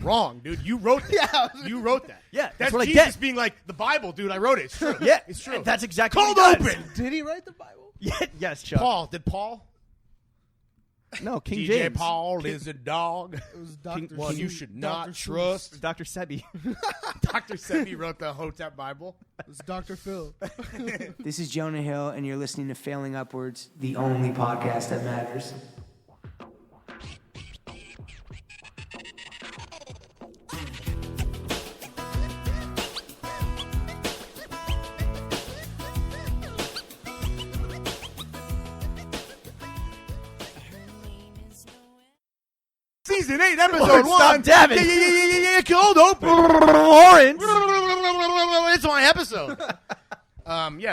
Wrong, dude. You wrote that. You wrote that. Yeah, that's what Jesus I get. being like, the Bible, dude. I wrote it. It's true. Yeah, it's true. That's exactly Cold what he does. open. Did he write the Bible? Yeah, yes, Chuck. Paul. Did Paul? No, King DJ James. Paul is a dog. It was Dr. One you Seuss. should not Dr. trust. Dr. Sebi. Dr. Sebi wrote the Hotep Bible. It was Dr. Phil. This is Jonah Hill, and you're listening to Failing Upwards, the only podcast that matters. Season 8, episode Lord, 1. stop dabbing. Yeah, cold open. Lawrence. It's my episode.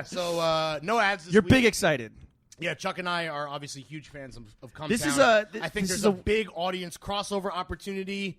So no ads this You're week. big excited. Yeah, Chuck and I are obviously huge fans of Cumtown. This is I think this there's is a big audience crossover opportunity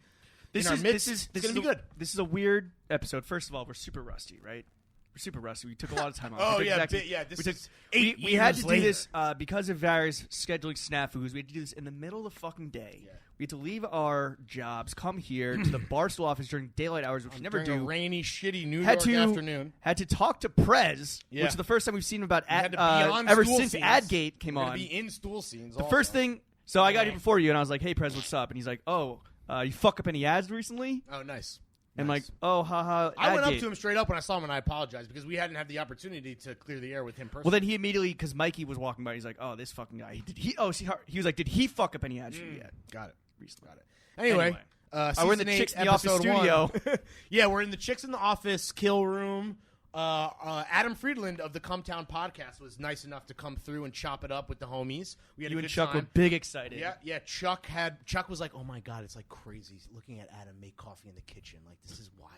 in our midst. It's going to be good. This is a weird episode. First of all, we're super rusty, right? We're super rusty. We took a lot of time off. Oh, We took yeah. exactly- This is 8 we had years to later. do this because of various scheduling snafus. We had to do this in the middle of the fucking day. Yeah. We had to leave our jobs, come here to the Barstool office during daylight hours, which we never During do. a rainy, shitty New Had York to afternoon. had to talk to Prez, Yeah. which is the first time we've seen him about had to be on ever stool since scenes. Adgate came We're gonna on. be in stool scenes. The also. first thing, so I got here before you, and I was like, "Hey, Prez, what's up?" And he's like, "Oh, you fuck up any ads recently?" Oh, nice. And Nice. like, "Oh, haha." I went up Adgate." to him straight up when I saw him, and I apologized because we hadn't had the opportunity to clear the air with him personally. Well, then he immediately, because Mikey was walking by, he's like, "Oh, this fucking guy." He was like, "Did he fuck up any ads for you yet?" Got it. Recently. Got it. Anyway, we're in the season 8, Chicks in the Office episode studio. 1. Yeah, we're in the Chicks in the Office kill room. Adam Friedland of the Cumtown podcast was nice enough to come through and chop it up with the homies. We had You a and good Chuck time. were big excited. Yeah. Chuck was like, "Oh my god, it's like crazy looking at Adam make coffee in the kitchen. Like this is wild.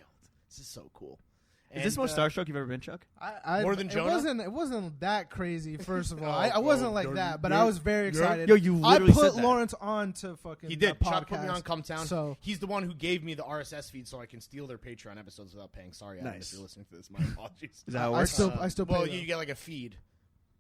This is so cool." Is this the most starstruck you've ever been, Chuck? More than Jonah? It wasn't that crazy. First of all, Oh, I wasn't like that, but I was very excited. Yo, you literally I put said that. Lawrence on to fucking. He did. The Chuck put me podcast. on Cumtown. So he's the one who gave me the RSS feed so I can steal their Patreon episodes without paying. Sorry, Adam, Nice. if you're listening to this. My apologies. Is that how it I works? still pay Well, them. you get like a feed.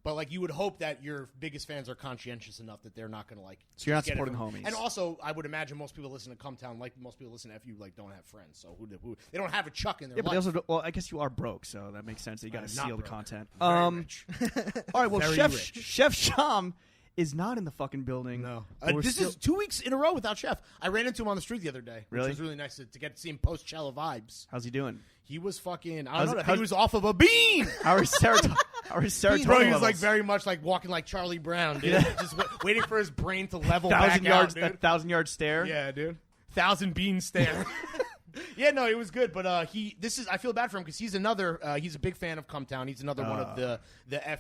But like you would hope that your biggest fans are conscientious enough that they're not going to like. So you're not get it supporting from- homies. And also, I would imagine most people listen to Cumtown, like most people listen to FU, like don't have friends, so who they don't have a Chuck in their Yeah, but life. they also, well, I guess you are broke, so that makes sense. That you got to not steal the broke. content. Very rich. All right, well, Very Chef rich. Chef Sham is not in the fucking building. No, But we're this still- is 2 weeks in a row without Chef. I ran into him on the street the other day, Really? which was really nice to get to see him post Cello vibes. How's he doing? He was fucking. I How's- don't know. how's- He was off of a bean. How are serotonin? How are serotonin Bro, he was levels? like very much like walking like Charlie Brown, dude. Yeah. Just waiting for his brain to level 1,000 back yards, out, that dude. 1,000-yard stare. Yeah, dude. 1,000 bean stare. Yeah, no, it was good, but I feel bad for him because he's another. He's a big fan of Cumtown. He's another one of the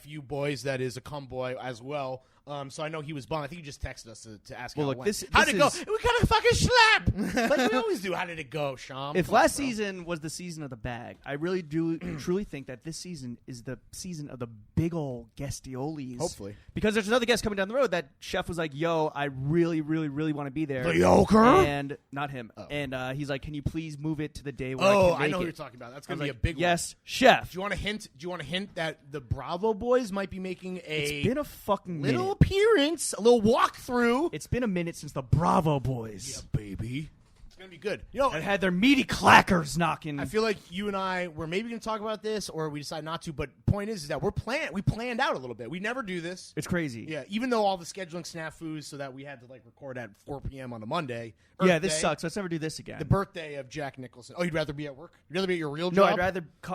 FU boys that is a cum boy as well. So I know he was bummed. I think he just texted us to ask Well, how look, it went. this How'd it go? is- We got a fucking slap. Like we always do. How did it go, Sham? If Come on, last bro. season was the season of the bag, I really do truly think that this season is the season of the big ol' guestioles. Hopefully. Because there's another guest coming down the road that Chef was like, "Yo, I really, really, really want to be there." The Yoker? And not him. Oh. And he's like, "Can you please move it to the day where Oh, I can I make know it?" what you're talking about. That's I was gonna be like, a big one. Yes, Chef. Do you want to hint that the Bravo boys might be making It's been a fucking little minute. appearance, a little walkthrough? It's been a minute since the Bravo boys Baby. It's gonna be good. You know, had had their meaty clackers knocking. I feel like you and I were maybe going to talk about this, or we decide not to. But point is that we planned out a little bit. We never do this. it's crazy. Yeah, even though all the scheduling snafus, so that we had to like record at 4 p.m. on a Monday. Yeah, Earth this Day, sucks. Let's never do this again. The birthday of Jack Nicholson. Oh, you'd rather be at work? You'd rather be at your real No, job?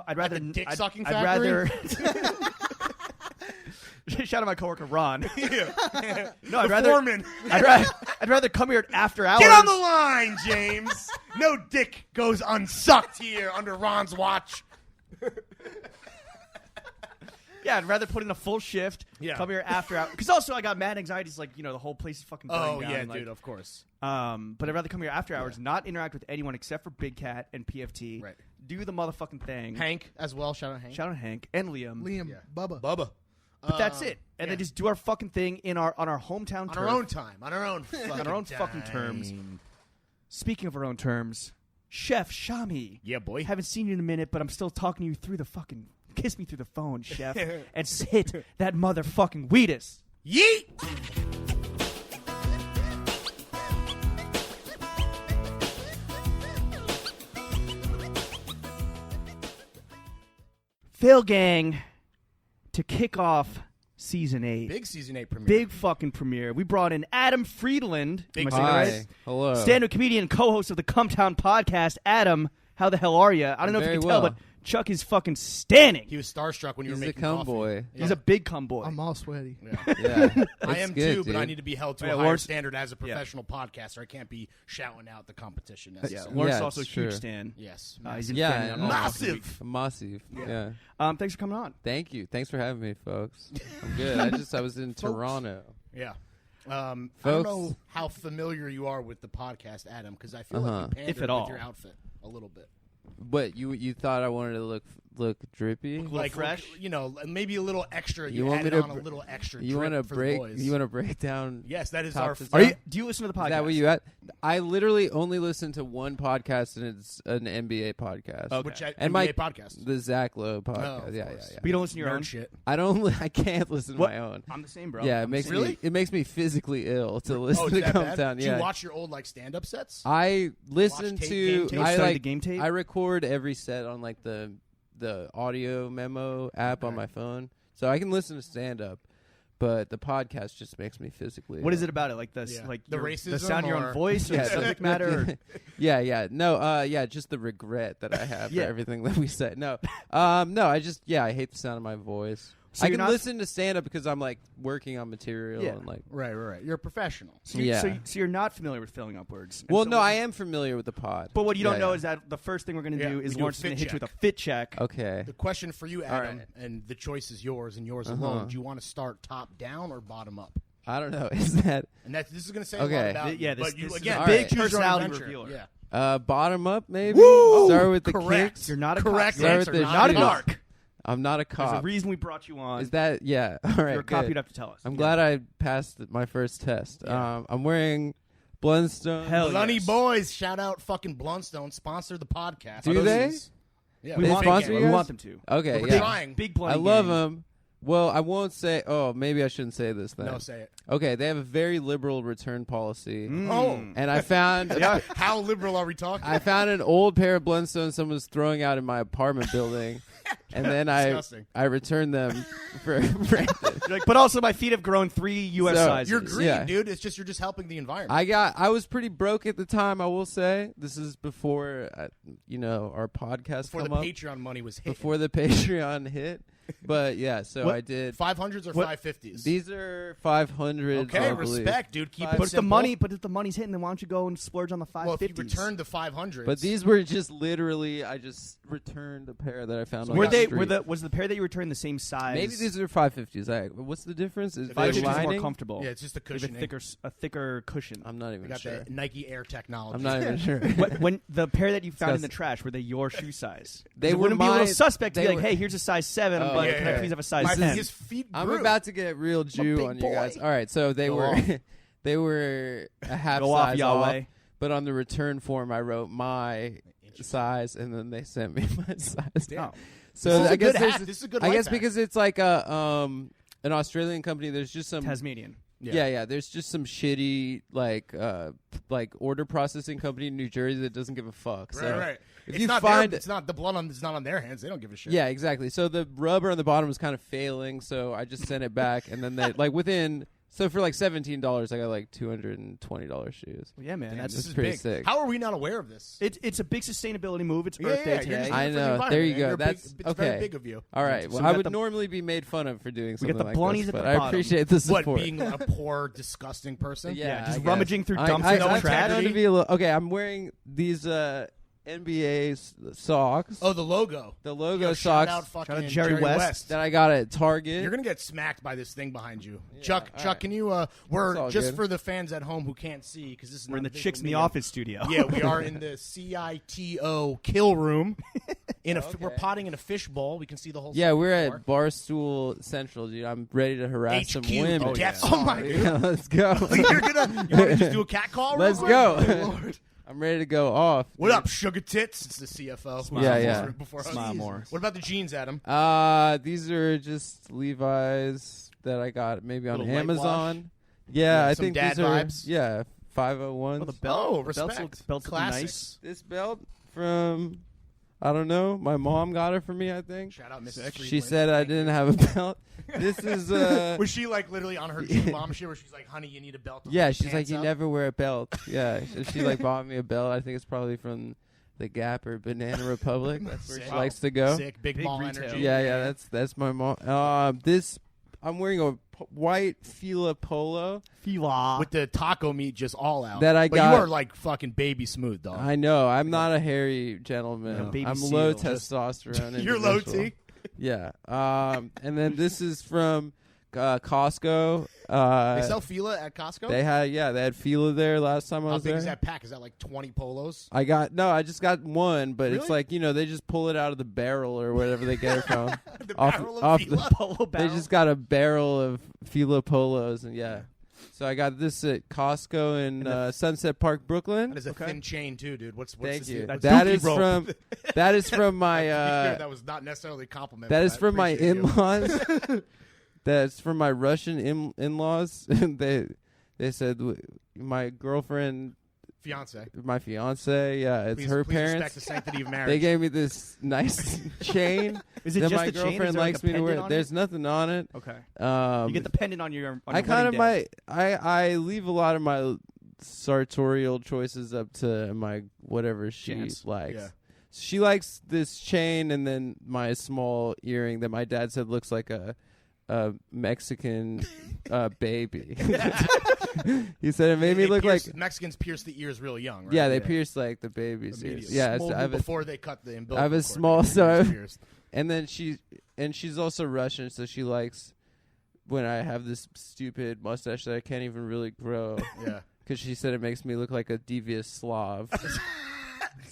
I'd rather the dick sucking I'd rather. factory? Shout out my coworker Ron. Yeah. No, I'd The rather. foreman. I'd rather come here after hours. Get on the line, James. No dick goes unsucked here under Ron's watch. Yeah, I'd rather put in a full shift. Yeah. Come here after hours. Because also I got mad anxiety. It's like the whole place is fucking burning Oh down. yeah, and, like, dude. Of course. But I'd rather come here after hours, not interact with anyone except for Big Cat and PFT. Right. Do the motherfucking thing. Hank as well. Shout out Hank. Shout out Hank and Liam. Liam, Yeah. Bubba. Bubba. But that's it. And yeah. then just do our fucking thing on our hometown On turf. our own time. On our own. On our own fucking terms. Speaking of our own terms, Chef Shami. Yeah, boy. Haven't seen you in a minute, but I'm still talking to you through the fucking. Kiss me through the phone, Chef, and hit that motherfucking Wheatus. Yeet. Phil Gang, to kick off season 8. Big season 8 premiere. Big fucking premiere. We brought in Adam Friedland. Big Am I saying that right? Hi. Hello. Stand-up comedian and co-host of the Cumtown podcast. Adam, how the hell are you? I don't know if you Very can well. tell, but Chuck is fucking standing. He was starstruck when you He's were a making cum coffee. boy. Yeah. He's a big cum boy. I'm all sweaty. Yeah. Yeah. I am good, too, but dude. I need to be held to Yeah, a higher Lawrence- standard as a professional podcaster. I can't be shouting out the competition Yeah, necessarily. Lawrence Yeah, is also a it's huge true. stan. Yes. He's in Yeah, Finland and all Massive. fucking week. Massive. Yeah. Thanks for coming on. Thank you. Thanks for having me, folks. I'm good. I was in Toronto. Yeah. I don't Folks. know how familiar you are with the podcast, Adam, because I feel like you pandered If at all. with your outfit a little bit. But you thought I wanted to look drippy? Like fresh? You know, maybe a little extra. You You want added me to on a br- little extra You want to break? boys. You want to break down? Yes, that is top our. to Are you? top? Do you listen to the podcast? Is that what you at? I literally only listen to one podcast, and it's an NBA podcast. Okay. Which And NBA my podcast. The Zach Lowe Oh, podcast. of yeah. course. But you don't listen to your Nerd own shit. I can't listen to What? my own. I'm the same, bro. Yeah, I'm it the same. makes me physically ill to listen Oh, to is that Come bad? Down. Do Yeah. you watch your old like stand-up sets? I listen tape, to game tape? I Study like the game tape? I record every set on like the audio memo app on Okay. my phone, so I can listen to stand up. But the podcast just makes me physically. What is ill. it about it? Like the Yeah. like The the racism sound of your or- own voice, or Yeah, the subject matter. Or, yeah. No, just the regret that I have Yeah. for everything that we said. No, I just I hate the sound of my voice. So I you're can not- listen to stand up because I'm like working on material Yeah. and like. Right. You're a professional. so, Yeah. so you're not familiar with filling upwards. And Well, so no, what- I am familiar with the pod. But what you don't Yeah, know yeah. is that the first thing we're going to Yeah, do we is do a Lawrence is going to fit hit you with check. a fit check. Okay. The question for you, All Adam, right. and the choice is yours and yours Uh-huh. alone. Do you want to start top down or bottom up? I don't know. Is that And this is going to say a Okay. lot about Yeah, you, this- but you this is again, a big big choose your own personality adventure. revealer. Yeah. bottom up maybe? Woo! Start with the Correct. kicks. You're not a Correct cop. Start answer. with the Not a shoes. narc. I'm not a There's a cop. reason we brought you on. Is that yeah? All right. You're a cop. good. You'd have to tell us. I'm glad I passed my first test. Yeah. I'm wearing Blundstone. Hell Bloody yes. Boys, shout out fucking Blundstone, sponsor the podcast. Do Are those they? these? Yeah, We They want sponsor them. you We guys? want them to. Okay, We're yeah. trying. Big I bloody love gang. them. Well, I won't say. Oh, maybe I shouldn't say this then. No, say it. Okay, they have a very liberal return policy, Oh. and I found How liberal are we talking? I found an old pair of Blundstones someone was throwing out in my apartment building, and then Disgusting. I returned them for You're like, but also my feet have grown 3 U.S. So, sizes. You're green, Yeah. dude. It's just you're just helping the environment. I was pretty broke at the time. I will say this is before our podcast Before the come up, Patreon money was hit. before the Patreon hit. But yeah, so What? I did. 500s or What? 550s? These are 500. Okay, respect, dude. Keep it but simple. if the money's hitting, then why don't you go and splurge on the 550s? Well, if you return the 500s. But these were just literally. I just returned a pair that I found. on were the they street. was the pair that you returned the same size? Maybe these are 550s. What's the difference? Is The the 550s is more lining? comfortable. yeah, it's just a They have cushion. a thicker cushion. I'm not We even got sure. the Nike Air technology. I'm not even sure. when the pair that you found in the Disgusting. trash, were they your shoe size? They 'Cause it were wouldn't be a little my- suspect to be they like, were- hey, here's a size 7, Oh, but yeah, can I yeah. please have a size My- 10? His feet I'm grew. about to get real Jew big on boy. you guys. All right, so they Go were off. they were a half Go off, size Yahweh. off, but on the return form I wrote my size, and then they sent me my size. Damn. So This is I a guess good there's hack. This is a good I life guess hack. because it's like a an Australian company. There's just some Tasmanian. yeah. There's just some shitty like order processing company in New Jersey that doesn't give a fuck. Right, So right. if It's you not find it's not the blood on. It's not on their hands. They don't give a shit. yeah, exactly. So the rubber on the bottom was kind of failing, so I just sent it back, and then they like within. So for like $17, I got like $220 shoes. Well, yeah, man. Damn, That's this It's is pretty big. sick. How are we not aware of this? it's a big sustainability move. It's Yeah, Earth Day you're today. just I doing it for the know. environment, There you man. go. You're That's big, it's very okay. big of you. All right. So Well, we I got would the- normally be made fun of for doing We something got the like blunnies this, at the but I bottom. appreciate the support. What, being a poor, disgusting person? Yeah, just I guess. rummaging through I- dumpsters I, and I, trash. found to be a little, okay, I'm wearing these NBA socks. Oh, the logo. The logo Yo, shout socks out fucking Shout out Jerry West. that I got at Target. You're gonna get smacked by this thing behind you, Yeah, Chuck. all Chuck, right. can you? We're It's all just good. for the fans at home who can't see because this is We're in not the visual Chicks in the medium. Office studio. Yeah, we are in the CITO kill room. We're potting in a fish bowl. We can see the whole. Yeah, we're floor. at Barstool Central, dude. I'm ready to harass some HQ. women. Oh, Death Star. Oh my Yeah, let's go. You're gonna. You want to just do a cat call? real Let's quick? go. Good Lord. I'm ready to go off. What dude. up, sugar tits? It's the CFO. Smile Yeah, more. yeah. Before us. Smile more. What about the jeans, Adam? These are just Levi's that I got maybe on Little whitewash? Amazon. Yeah, I some think dad these are vibes? yeah 501s. Oh, the belt. Oh, the belts respect. look, belts look Classics. nice. This belt from I don't know. My mom got it for me, I think. Shout out Mrs. Friedland. She said I didn't have a belt. This is Was she like literally on her true mom shit where she's like, honey, you need a belt? To yeah, hold your she's like, pants you up?" never wear a belt. Yeah. She like bought me a belt. I think it's probably from the Gap or Banana Republic. That's where she Sick. likes to go. Sick, big ball retail. energy. Yeah, that's my mom. This I'm wearing a white Fila polo. Fila. With the taco meat just all out. That I but got- you are like fucking baby smooth, dog. I know. I'm not a hairy gentleman. Yeah, baby I'm seal. low Just- testosterone. You're low individual. T. Yeah. And then this is from Costco. They sell Fila at Costco? They had Fila there last time I How was big there. is that pack? Is that like 20 polos? I just got one, but it's Really? like, they just pull it out of the barrel or whatever they get it from. The Off- barrel of off the- Fila? Polo They barrel. just got a barrel of Fila polos, and yeah. So I got this at Costco in Sunset Park, Brooklyn. That is a thin chain too, dude. What's Thank this? you. What's That dookie is rope? from my that was not necessarily a compliment. that but is I from my appreciate you. in-laws. That's from my Russian in-laws. they said my girlfriend, Fiance. my fiance, it's Please, her please parents. respect the sanctity of marriage. They gave me this nice chain Is it that just my the chain? Is girlfriend there, like, likes a me to wear. pendant on There's it? nothing on it. Okay. You get the pendant on your I kind of I leave a lot of my sartorial choices up to my whatever she Chance. likes. Yeah. She likes this chain and then my small earring that my dad said looks like a Mexican baby. He said it made me They look pierce- like Mexicans pierce the ears really young, right? yeah, they pierce like the baby's ears. Immediately. Yeah, Small I have a, before they cut the umbilical I have a cord, small- the so ears I- pierced. and then she's also Russian, so she likes when I have this stupid mustache that I can't even really grow. Yeah. Because she said it makes me look like a devious Slav.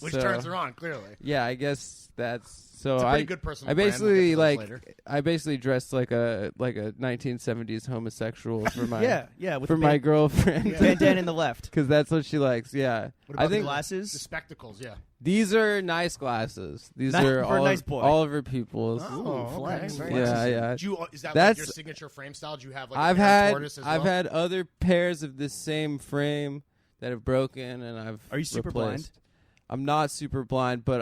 Which So, turns her on, clearly. Yeah, I guess that's so. It's a pretty I good personal I brand. basically We'll get to those later. I basically dressed like a 1970s homosexual for my yeah, with for the my girlfriend. Yeah. bandana in the left. Because that's what she likes. Yeah, What I about think the Glasses. spectacles, yeah. these are nice glasses. These Nice- are for a all nice of, boy. all of her people's. Oh, flex, okay. very Yeah, nice. yeah. Do you, is that like That's- your signature frame style? Do you have like I've a pair of had tortoise as I've well? had other pairs of this same frame that have broken, and I've Are you super replaced. blind? I'm not super blind, but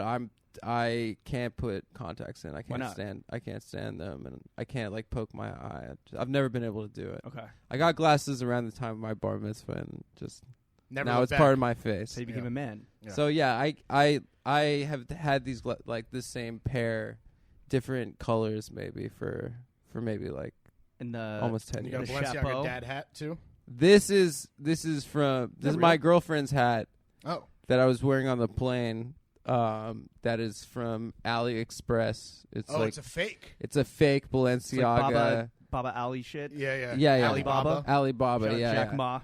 I can't put contacts in. I Why can't not? stand them, and I can't like poke my eye. I've never been able to do it. Okay. I got glasses around the time of my bar mitzvah, and just Never now looked it's back. part of my face. So you became Yeah. a man. Yeah. So yeah, I have had these like this same pair, different colors maybe for maybe like And the almost 10 You got a years. the Balenciaga chapeau. dad hat too? This is my real? girlfriend's hat Oh. that I was wearing on the plane. That is from AliExpress. It's Oh, like it's a fake. it's a fake It's like Balenciaga. Baba Ali shit. Yeah. Yeah. Alibaba. Alibaba. Shout out Yeah. Jack yeah. Ma.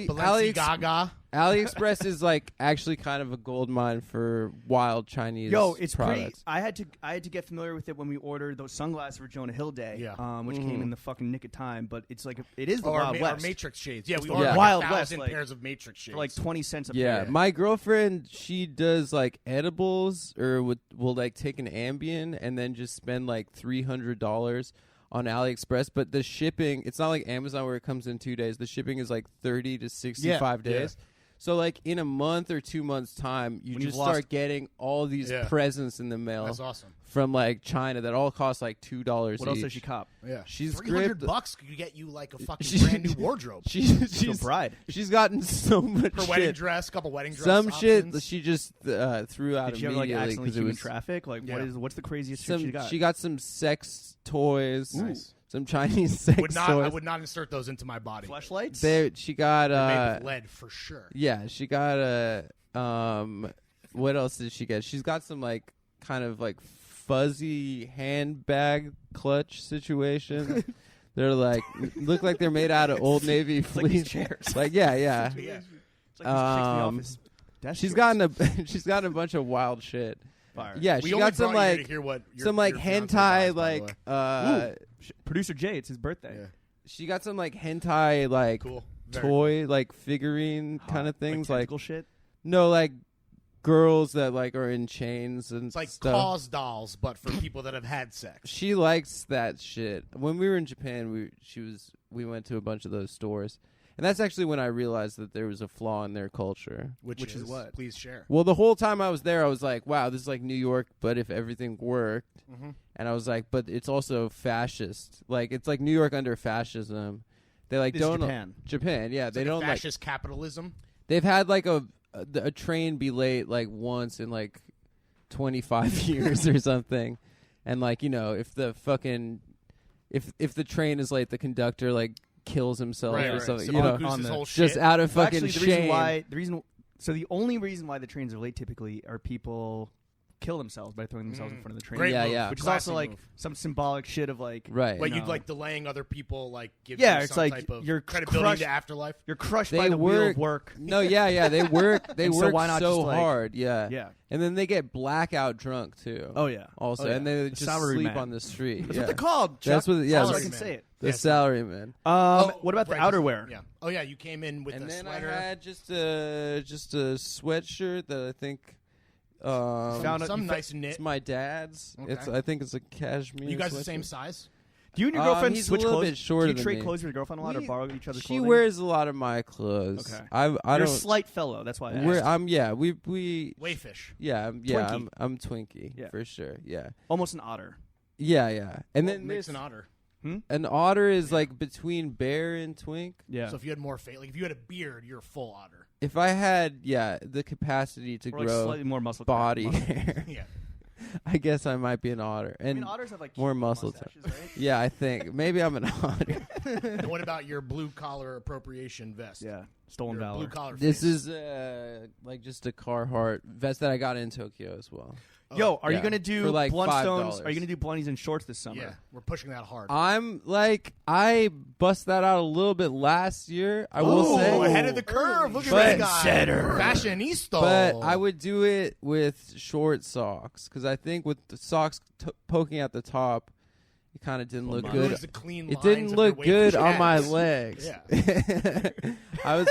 Balenciaga. AliExpress is like actually kind of a gold mine for wild Chinese Yo, it's pretty. products. I had to get familiar with it when we ordered those sunglasses for Jonah Hill Day. Yeah. Which came in the fucking nick of time. But it's like it is the Or Wild our West Matrix shades. Yeah, we the ordered like Wild 1,000 West, like, pairs of Matrix shades. for like 20 cents a Yeah, pair. my girlfriend, she does like edibles or will like take an Ambien and then just spend like $300 on AliExpress. But the shipping, it's not like Amazon where it comes in 2 days. The shipping is like 30 to 65 Yeah. days. So like in a month or 2 months time, you When just you've lost- start getting all these Yeah. presents in the mail That's awesome. from like China that all cost like $2 What else each. does she cop? Yeah. She's $300 gripped- could get you like a fucking She- brand new wardrobe. She's bride. She's gotten so much Her shit. wedding dress, couple wedding dress Some shit options. she just threw out Did she have like immediately accidentally 'cause it human was traffic? Like Yeah. what's the craziest shit some. she got? Some sex toys. Nice. Some Chinese sex I toys. would not insert those into my body. Fleshlights. She got They're made with lead for sure. yeah, she got a what else did she get? She's got some like kind of like fuzzy handbag clutch situation. They're like look like they're made out of Old Navy It's like these fleece. chairs. Like yeah. Yeah. It's like these chicks in the office. Desk She's chairs. gotten a bunch of wild shit. Fire. Yeah, We she only got some brought you here like to hear what your, some like your fiancé hentai buys, by the way. Producer Jay, it's his birthday. Yeah. she got some like hentai like Cool. Very toy like figurine kind of things like tentacle shit. no like girls that like are in chains and It's like stuff. cause dolls, but for people that have had sex. She likes that shit. When we were in Japan, we went to a bunch of those stores, And that's actually when I realized that there was a flaw in their culture. Which is what? Please share. Well, the whole time I was there, I was like, wow, this is like New York, but if everything worked. Mm-hmm. And I was like, but it's also fascist. Like, it's like New York under fascism. They like This is Japan. Japan, yeah. It's they like don't fascist capitalism. They've had like a train be late like once in like 25 years or something. And like, you know, if the train is late, the conductor like kills himself or something. So You know, on the- whole just shit. out of Well, fucking actually, shame. The only reason why the trains are late typically are people kill themselves by throwing themselves in front of the train. Great Yeah, move. yeah. Which is Classy also like move. some symbolic shit of like Right. Like you you'd know, like delaying other people, like give Yeah, you it's some like type of you're credibility crushed- to afterlife. you're crushed They by the wheel work- of work. No, yeah. They work. They And so work why not so just, like- hard. Yeah. Yeah. And then they get blackout drunk too. Oh yeah. Also, Oh, yeah. and they The just salary sleep man. on the street. That's yeah. what they're called. Chuck. That's what. Yeah. So I Salary can man. say it. The Yes. salary man. What about the right, outerwear? Yeah. Oh yeah, you came in with And a then sweater. I had just a sweatshirt that I think Found some you nice knit. it's my dad's. Okay. I think it's a cashmere. You guys the same sweatshirt. size? Do you and your girlfriend he's a switch little clothes? bit shorter Do you than trade me. clothes with your girlfriend a lot or borrow each other's She clothing? wears a lot of my clothes. Okay. I You're don't. a slight fellow. That's why I We're, asked. I'm yeah. We Wayfish. yeah. Twinkie. I'm Twinkie Yeah. for sure. Yeah. Almost an otter. Yeah. And What then makes this, an otter? an otter is like between bear and twink. Yeah. So if you had more like if you had a beard, you're a full otter. If I had the capacity to or like grow slightly more muscle. body muscle. hair, Yeah. I guess I might be an otter. I And mean, otters have like more cute muscle mustaches, right? yeah, I think maybe I'm an otter. And what about your blue collar appropriation vest? Yeah. Stolen Your valor. blue collar. This is like just a Carhartt vest that I got in Tokyo as well. Yo, are you Yeah. gonna do For, like, Blundstones? $5. Are you gonna do Blunnies and shorts this summer? Yeah, we're pushing that hard. I'm like I bust that out a little bit last year. I will Ooh, say, ahead of the curve. Look at But- this guy. Fashionista. but I would do it with short socks because I think with the socks poking at the top, it kind of didn't look Well, good. Ruins the clean It lines didn't of your look good Wayfish on my hats. legs. Yeah. I was.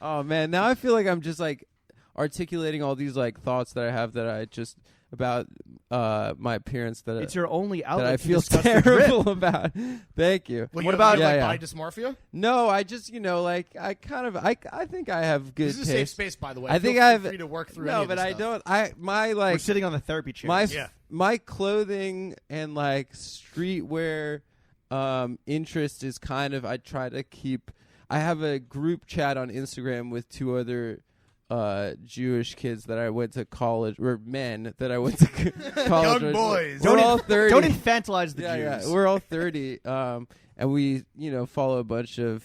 Oh man, now I feel like I'm just like articulating all these like thoughts that I have that I just about my appearance that It's your only that outlet I to feel discuss the drip. terrible about. Thank you. Well, What you about- you, like Yeah, body yeah. dysmorphia? No, I just like I kind of I think I have good This is a safe taste. space, by the way. I think Feel I've free to work through. no, any of but this I stuff. don't. My We're like sitting on the therapy chair. my Yeah. my clothing and like streetwear interest is kind of I try to keep. I have a group chat on Instagram with two other Jewish kids that I went to college, or men that I went to college Young with. boys. We're all 30. Don't infantilize the yeah, Jews. yeah, we're all 30. And we, follow a bunch of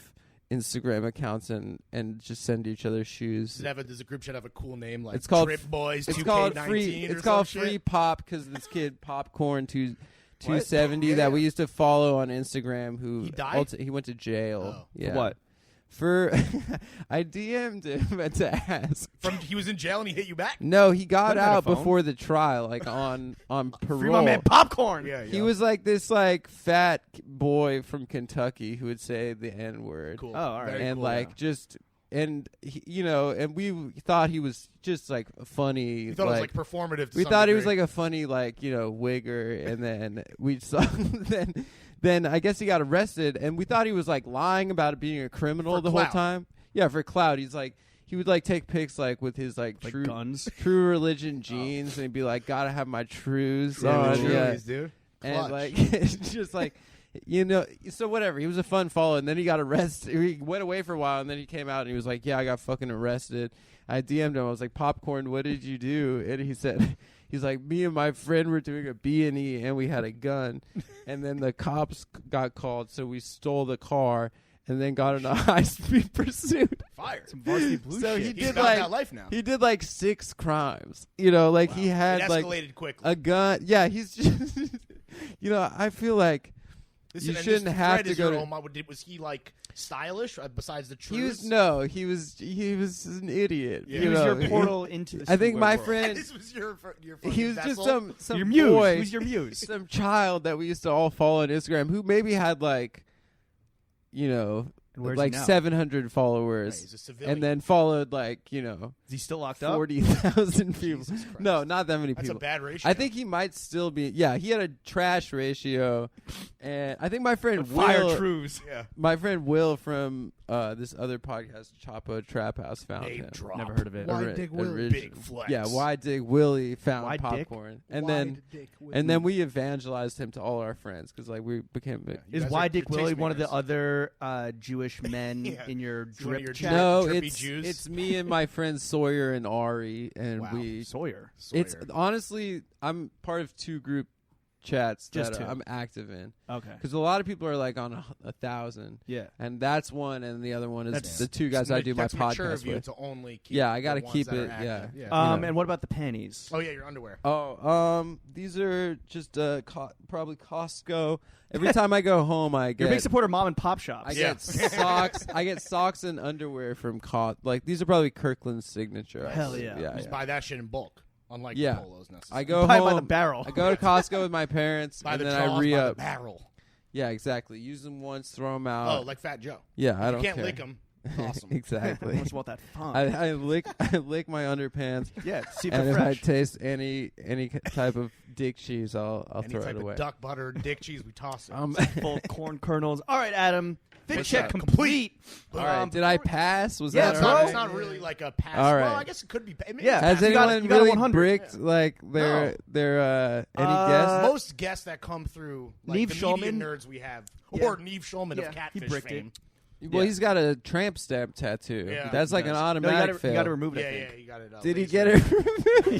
Instagram accounts and just send each other shoes. Does a group chat have a cool name like It's called Trip Boys? It's 2K19 called or free. It's some called shit? free pop because this kid Popcorn 270 that we used to follow on Instagram. Who He died? He went to jail. Oh. Yeah. For what? For I DM'd him to ask. He was in jail and he hit you back. No, he got Could've had a out phone. before the trial, like on parole. Free my man Popcorn. Yeah, He was like this fat boy from Kentucky who would say the N-word. cool. Oh, all right. Very And cool. just and he, and we thought he was just like funny. You thought it was like performative. To we some thought he was degree. like a funny wigger, and then we saw then I guess he got arrested, and we thought he was like lying about it being a criminal For the clout. whole time. Yeah, for clout. He would like take pics with his Like true guns. true religion jeans, and he'd be like, "Gotta have my trues Yeah, on." the Yeah. Trulies, dude. And Clutch. it's just so whatever. He was a fun follow, and then he got arrested. He went away for a while, and then he came out and he was like, "Yeah, I got fucking arrested." I DM'd him. I was like, "Popcorn, what did you do?" And he said, "He's like, me and my friend were doing a B&E, and we had a gun, and then the cops got called, so we stole the car." And then got in a high-speed pursuit. Fire. Some varsity blue So shit. he He's did about like that life now. he did 6 crimes. He had It escalated quickly. a gun. Yeah, he's just. I feel like Listen, you and shouldn't this have Fred to is go your to. own- Was he stylish besides the He truths? he was an idiot. Yeah. He you was know. your portal into the I think streetwear my world. friend. This was your He was vessel? just some Your muse. boy, Who's your muse? some child that we used to all follow on Instagram who maybe had And where's he now? 700 followers, Right, he's a civilian. and then followed Is he still locked up? 40,000 people. Jesus Christ. No, not that many That's people. a bad ratio. I think he might still be. Yeah, he had a trash ratio, and I think my friend Fire Will. truths. Yeah. My friend Will from this other podcast, Chapo Trap House, found Name him. drop. Never heard of it. Wide Dick Willie. Big flex. Yeah, Wide Dick Willie found Wide Dick? popcorn, and Wide Dick Willie. then we evangelized him to all our friends because like we became big. You Is guys are Wide Dick the Willie one of the tastemakers. other Jewish men Yeah. in your He's one of drip your chat? No, Trippy Jews? it's me and my friends Sawyer and Ari, and Wow. we. Sawyer. It's Sawyer. honestly, I'm part of 2 group chats Just that 2. I'm active in Okay. because a lot of people are like on 1,000, Yeah. and that's one, and the other one is That's- the 2 guys I do my That's mature podcast of you with. to only keep Yeah, I the gotta ones keep that are it, active. yeah. Yeah. And what about the panties? Oh yeah, your underwear. Oh, these are just probably Costco. Every time I go home, I You're a get big supporter of mom and pop shops. I Yeah. get socks. I get socks and underwear from Like these are probably Kirkland's signature. Hell yeah. yeah. Just buy that shit in bulk, unlike Yeah. the polos necessarily. I go Buy it home by the barrel. I go to Costco with my parents, Buy and the then draws I by the re-up. barrel. Yeah, exactly. Use them once, throw them Oh, out. like Fat Joe. Yeah, I You don't can't care. lick them. Awesome. Exactly. Much about that fun. I lick my underpants, yeah, see if and they're if I fresh. taste any type of dick cheese, I'll Any throw type it away. of duck butter, dick cheese, we toss it. Full of corn kernels. All right, Adam. Fit What's check that? complete. All right, did I pass? Was Yeah, that it's, bro. all not, right? it's not really like a pass. All right. Well, I guess it could be. It may Yeah. be Has pass. You got anyone you got a really 100. bricked like their any guess? Most guests that come through, like Neve the Schulman? media nerds we have, Yeah. or Neve Schulman Yeah, of he Catfish bricked fame. Well, he's got a tramp stamp tattoo. Yeah. That's like an No, automatic you fail. got to remove it. Yeah, I yeah, think. you got it. Did he laser. get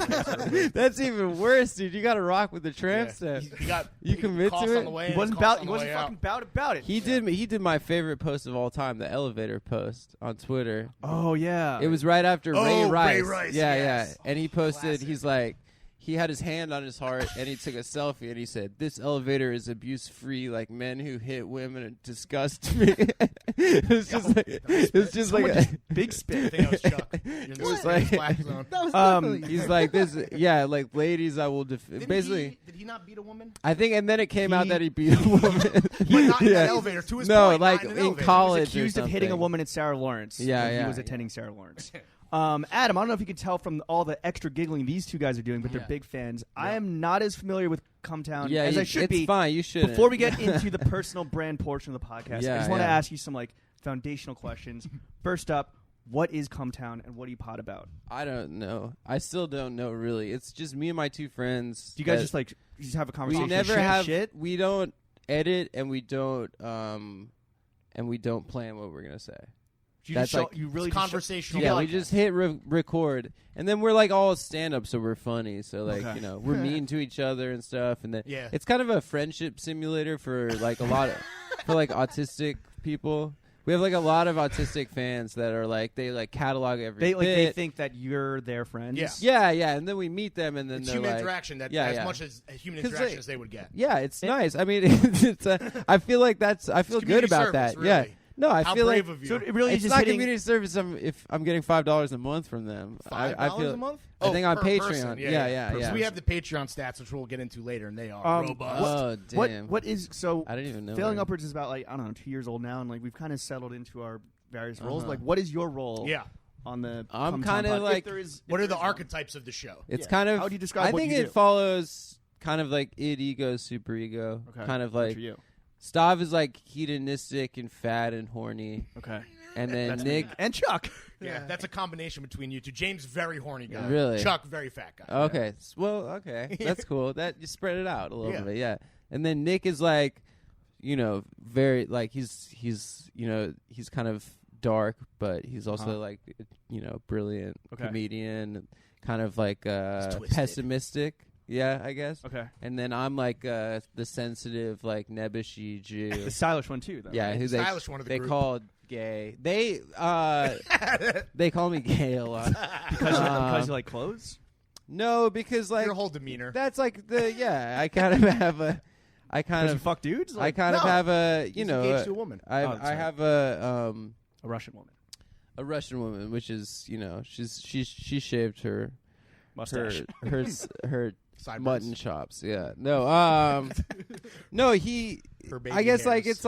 it? That's even worse, dude. You got to rock with the tramp Yeah. stamp. You got You commit cost to on it? the way He in, wasn't cost about. on He the wasn't way out. fucking about it. He did my favorite post of all time, the elevator post on Twitter. Oh yeah. It was right after Ray Oh, Rice. Ray Rice, Yeah, yes. yeah. And he posted, Classic. he's like, he had his hand on his heart and he took a selfie and he said, "This elevator is abuse free. Like men who hit women disgust me." It's just like a, big I spit. think that was Chuck. You're in the was same like- black zone. That was definitely. he's like this. Yeah, like ladies, I will basically. Did he not beat a woman? I think, and then it came out He- that he beat a woman. But not in Yeah. that elevator. To his No, point, like not in, an in elevator. college. Accused or of hitting a something. woman at Sarah Lawrence. Yeah, when yeah, He was yeah. attending Sarah Lawrence. Adam, I don't know if you can tell from all the extra giggling these two guys are doing, but they're Yeah. big fans. I am not as familiar with Cumtown Yeah, as I should it's be. fine. You should. Before we get into the personal brand portion of the podcast, Yeah, I just want to yeah. ask you some like foundational questions. First up, what is Cumtown and what do you pod about? I don't know. I still don't know really. It's just me and my 2 friends. Do you guys that- just like you just have a We conversation? never shoot have. shit. We don't edit and we don't plan what we're gonna say. You that's just show, like- you really It's just show- conversational. Yeah, Yeah, we just hit record, and then we're like all stand up, so we're funny. So like Okay. you know, we're mean to each other and stuff, and then Yeah. it's kind of a friendship simulator for like a lot of for like autistic people. We have like a lot of autistic fans that are like they like catalog every they bit. think that you're their friends. Yeah. Yeah, yeah, and then we meet them, and then It's they're human like, interaction that yeah, as yeah. much as a human 'Cause interaction they- as they would get. Yeah, it's nice. I mean, I feel like I feel It's good community about service, that. Yeah. really. No, I How feel brave like of you. So it really it's is just not hitting. community service if I'm getting $5 a month from them. I $5 feel a month? I think on per Patreon. person. Yeah. So we have the Patreon stats, which we'll get into later, and they are Um, robust. Oh damn! What is so? I didn't even know. Failing that. Upwards is about like I don't know 2 years old now, and like we've kind of settled into our various roles. Uh-huh. Like, what is your role? Yeah. On the I'm Cumtown kinda pod? like- If there is, What if are the there is one. archetypes of the show? It's Yeah. kind of. How would you describe I what think you it do? follows kind of like id, ego, super ego. Okay. Kind of Good like for you. Stav is like hedonistic and fat and horny, Okay. and then That's Nick. me. And Chuck. Yeah, that's a combination between you two. James, very horny guy. Really? Chuck, very fat guy. Okay, okay, that's cool. That you spread it out a little Yeah. bit, yeah. And then Nick is like, you know, very like he's you know he's kind of dark, but he's also like you know brilliant Okay. comedian, kind of like twisted. pessimistic. Yeah, I guess. Okay. And then I'm like the sensitive, like nebbishy Jew. The stylish one too. Though, Yeah, right? who Stylish one of the they group. called gay. They call me gay a lot. because you like clothes. No, because like Your whole demeanor. that's like the I kind of have a I kind Because you of fuck dudes. I Like, kind of no. have a you He's know engaged to a woman. I Oh, that's I right. have a Russian woman. a Russian woman, which is you know she shaved her Mustache. her Sideburns. mutton chops. Yeah, no, no, he. Her baby I guess like hairs.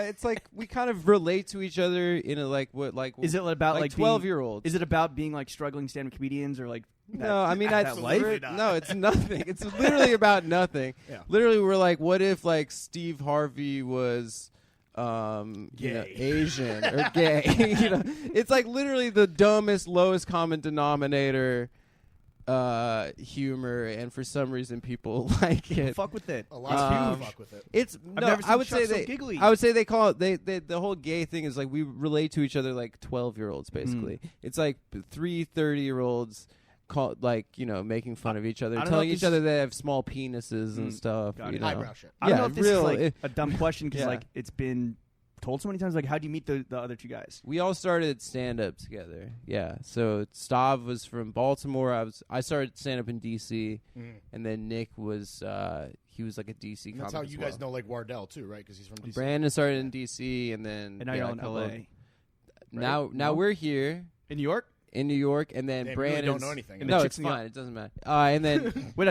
it's like we kind of relate to each other in a like what like Is it about like 12-year-olds? Is it about being like struggling stand-up comedians or like? No, I mean that that's life? not. no, it's nothing. It's literally about nothing. Yeah. Literally, we're like, what if like Steve Harvey was Asian or gay. It's like literally the dumbest, lowest common denominator humor, and for some reason people like it. Fuck with it. A lot of people fuck with it. I've never seen I would Chuck say so they. giggly. I would say they call it. They the whole gay thing is like we relate to each other like 12-year-olds basically. It's like 30-year-olds. Making fun of each other, telling each other they have small penises and stuff. Eyebrow shit. I don't know if this is real- a dumb question because Yeah. it's been told so many times. Like, how do you meet the other two guys? We all started stand-up together. Yeah. So Stav was from Baltimore. I started stand-up in D.C. And then Nick was he was like a D.C. And that's comic how as you well. guys know like Wardell too, right? Because he's from DC. Brandon started in D.C. and then And now you're in L.A. Now we're here In New York? in New York, and then They Brandon really don't know anything. No, the it's chicks in the fine. It doesn't matter. And then Wait,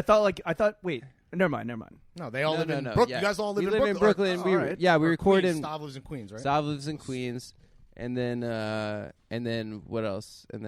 Wait, never mind. No, they all live in no, Brooklyn. yeah. You guys all live we in live Brooklyn. in Brooklyn. Oh, all right. We record in. Stav lives in Queens, right? Stav lives in Queens, and then what else? And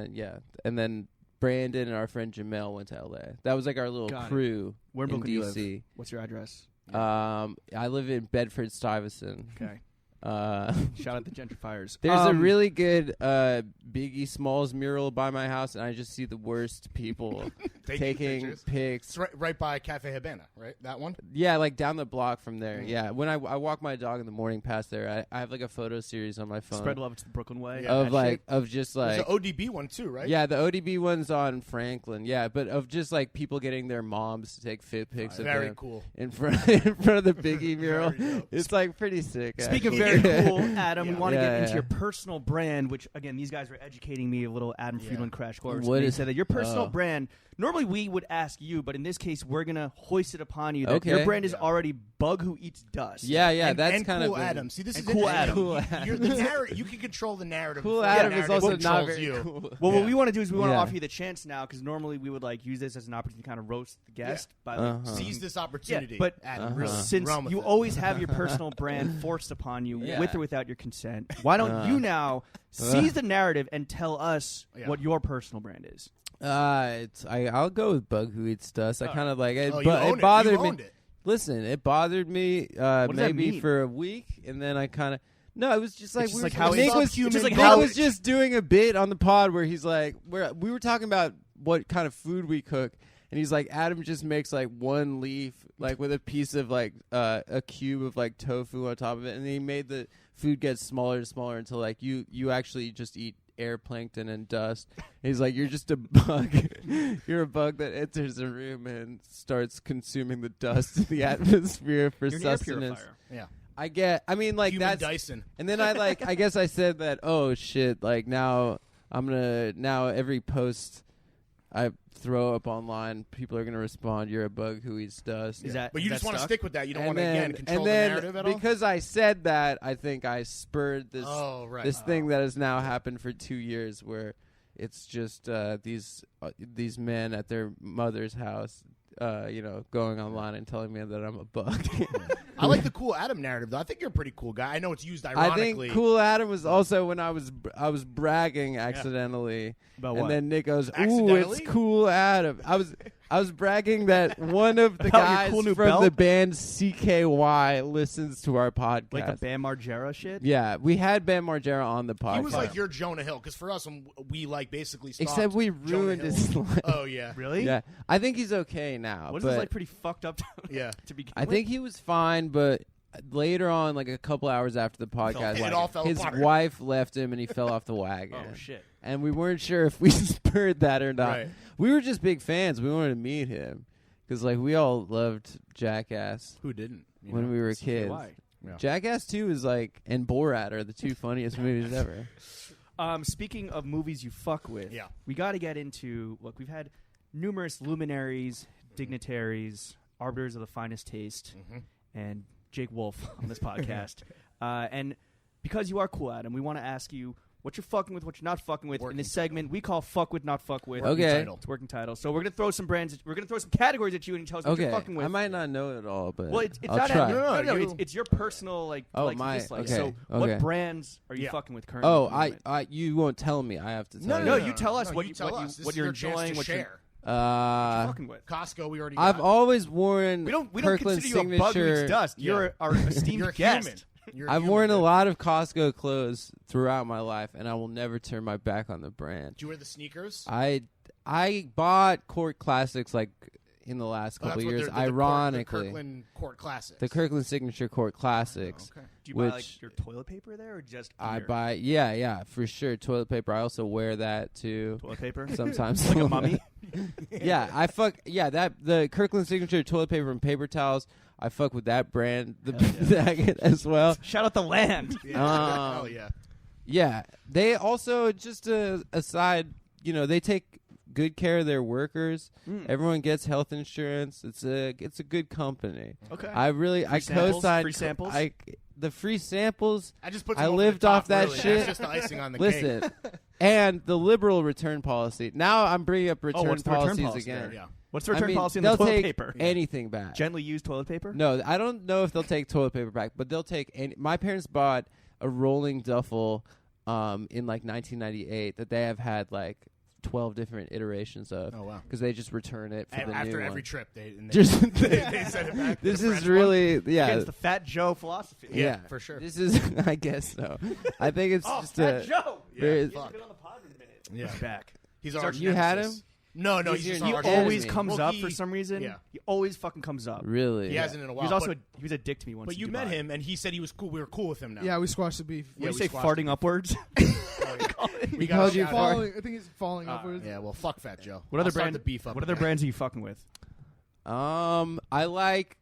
then Brandon and our friend Jamel went to L.A. That was like our little Got it. crew Where in in Brooklyn do you live? D.C. What's your address? I live in Bedford Stuyvesant. Okay. Shout out the gentrifiers. There's a really good Biggie Smalls mural by my house, and I just see the worst people taking pictures. pics. It's right by Cafe Habana, right? That one. Yeah, like down the block from there. Yeah, when I walk my dog in the morning past there, I have like a photo series on my phone Spread love to the Brooklyn way. Yeah. of That shit. of just There's like an ODB one too, right? yeah, the ODB one's on Franklin. Yeah, but of just like people getting their moms to take fit pics of Very them cool. in front of the Biggie mural. Very dope. It's like pretty sick. Speaking of actually. very cool, Adam, we Yeah. want to get into Yeah. your personal brand, which, again, these guys were educating me a little Adam Yeah. Friedland crash course. What They is- said that your personal oh. brand, normally we would ask you, but in this case, we're going to hoist it upon you that Okay. your brand is Yeah. already Bug Who Eats Dust. Yeah, and, that's and kind cool of Adam. See, this and is cool interesting. Adam. Cool You're the narrative. You can control the narrative. Cool before the Adam is narrative also not controls very you. cool. Well, Yeah. what we want to do is we want to Yeah. offer you the chance now, because normally we would like use this as an opportunity to kind of roast the guest. By like, Uh-huh. Seize this opportunity. Yeah, but Adam, really since run with you it. always have your personal brand forced upon you, Yeah. with or without your consent, why don't you now seize the narrative and tell us Yeah. what your personal brand is? I'll go with Bug Who Eats Dust. I kind of like it, Oh, you but own it bothered You me. owned it. Listen, it bothered me does that maybe mean? for a week, and then I kind of it was just like It's just we like were, how Nick it's was subhuman just like knowledge. Nick was just doing a bit on the pod where he's like, we were talking about what kind of food we cook, and he's like, Adam just makes like one leaf like with a piece of like a cube of like tofu on top of it, and he made the food get smaller and smaller until like you actually just eat air plankton and dust. He's like, you're just a bug. You're a bug that enters a room and starts consuming the dust in the atmosphere for You're an air sustenance. purifier. Yeah. I mean, like Human that's. Dyson. And then I guess I said that. Oh shit! Like now every post I throw up online, people are gonna respond. You're a bug who eats dust. Is that? But you is just that want to stuck? stick with that. You don't want to and again control the then narrative at all. because I said that, I think I spurred this Oh right. this thing that has now happened for 2 years, where it's just these men at their mother's house, going online and telling me that I'm a bug. I like the cool Adam narrative though. I think you're a pretty cool guy. I know it's used I ironically. think Cool Adam was also when I was bragging accidentally, About and what? then Nick goes, "Ooh, Accidentally? it's Cool Adam." I was bragging that one of the About your guys cool new from belt? the band CKY listens to our podcast. Like a Bam Margera shit? Yeah, we had Bam Margera on the podcast. He was like your Jonah Hill because for us, when we like basically stopped except we Jonah ruined Hill. his life. Oh yeah. Really? Yeah, I think he's okay now. What is but this like pretty fucked up Yeah. to begin I with? think he was fine, but later on, like a couple hours after the podcast, It all fell his apart. wife left him and he fell off the wagon. Oh, shit. And we weren't sure if we spurred that or not. Right. We were just big fans. We wanted to meet him because, like, we all loved Jackass Who didn't? You when know? we were kids. Why? Yeah. Jackass 2 is like, and Borat are the two funniest movies ever. Speaking of movies you fuck with, Yeah. we got to get into, look, we've had numerous luminaries, dignitaries, arbiters of the finest taste, and Jake Wolf on this podcast. And because you are cool, Adam, we want to ask you what you're fucking with, what you're not fucking with. Working in this title. segment, we call Fuck With, Not Fuck With. Working Okay. title. It's working title. So we're going to throw some brands, we're going to throw some categories at you, and you tell us what Okay. you're fucking with. I might not know it all, but Well, it's I'll not try. No, you- it's your personal like Oh, likes and my- dislikes. okay, So, okay. what brands are you Yeah. fucking with currently? Oh, at the moment? you won't tell me. I have to tell No, you. no, you tell us No, what you you- tell what you- us. This what is you're your chance enjoying, to what you're- share. fucking with. Costco, we already. I've got. always worn We don't Kirkland's consider you a bug who eats signature. dust. You're our esteemed You're a guest. human. You're I've human, worn a dude. lot of Costco clothes throughout my life, and I will never turn my back on the brand. Do you wear the sneakers? I bought Court Classics like in the last Oh, couple that's what years. the ironically, the Kirkland Court Classics. the Kirkland Signature Court Classics. Oh, okay. Do you buy Which like your toilet paper there, or just I gear? buy, yeah, for sure. Toilet paper. I also wear that too. toilet paper Sometimes, like a mummy. Yeah, that the Kirkland Signature toilet paper and paper towels. I fuck with that brand as well. Shout out the land. Yeah. Hell yeah. Yeah, they also just aside, they take good care of their workers. Everyone gets health insurance. It's a good company. Okay. I samples? co-signed Free samples? the free samples. I just put. I some over lived the top, off that really. shit. That's just the icing on the Listen, cake. and the liberal return policy. Now I'm bringing up return what's the return policies policy again. there? Yeah. What's the return policy on they'll the toilet take paper? anything back. Gently used toilet paper? No, I don't know if they'll take toilet paper back, but they'll take any. My parents bought a rolling duffel in like 1998 that they have had like 12 different iterations of. Oh, wow. Because they just return it for the After new every one. trip, they Just they send it back. to this the is French really Again, it's the Fat Joe philosophy. Yeah, for sure. This is I guess so. I think it's just Fat a Joe. very- Yeah, fuck. Been on the pod in a minute. Yeah. He's back. He's Sorry, our you had nemesis. him? No, He's he's your just new He our enemy. always enemy. comes Well, up he- for some reason. Yeah. He always fucking comes up. really. He hasn't in a He while. was also but, he was a dick to me once. but in you met Dubai. him, and he said he was cool. We were cool with him now. Yeah, we squashed the beef. What do Yeah, you we say? squashed Farting upwards. We called got you a shout out. Falling, I think he's falling upwards. Yeah, well, fuck Fat Joe. What other I'll start brand? the beef up? What other again. brands are you fucking with? I like.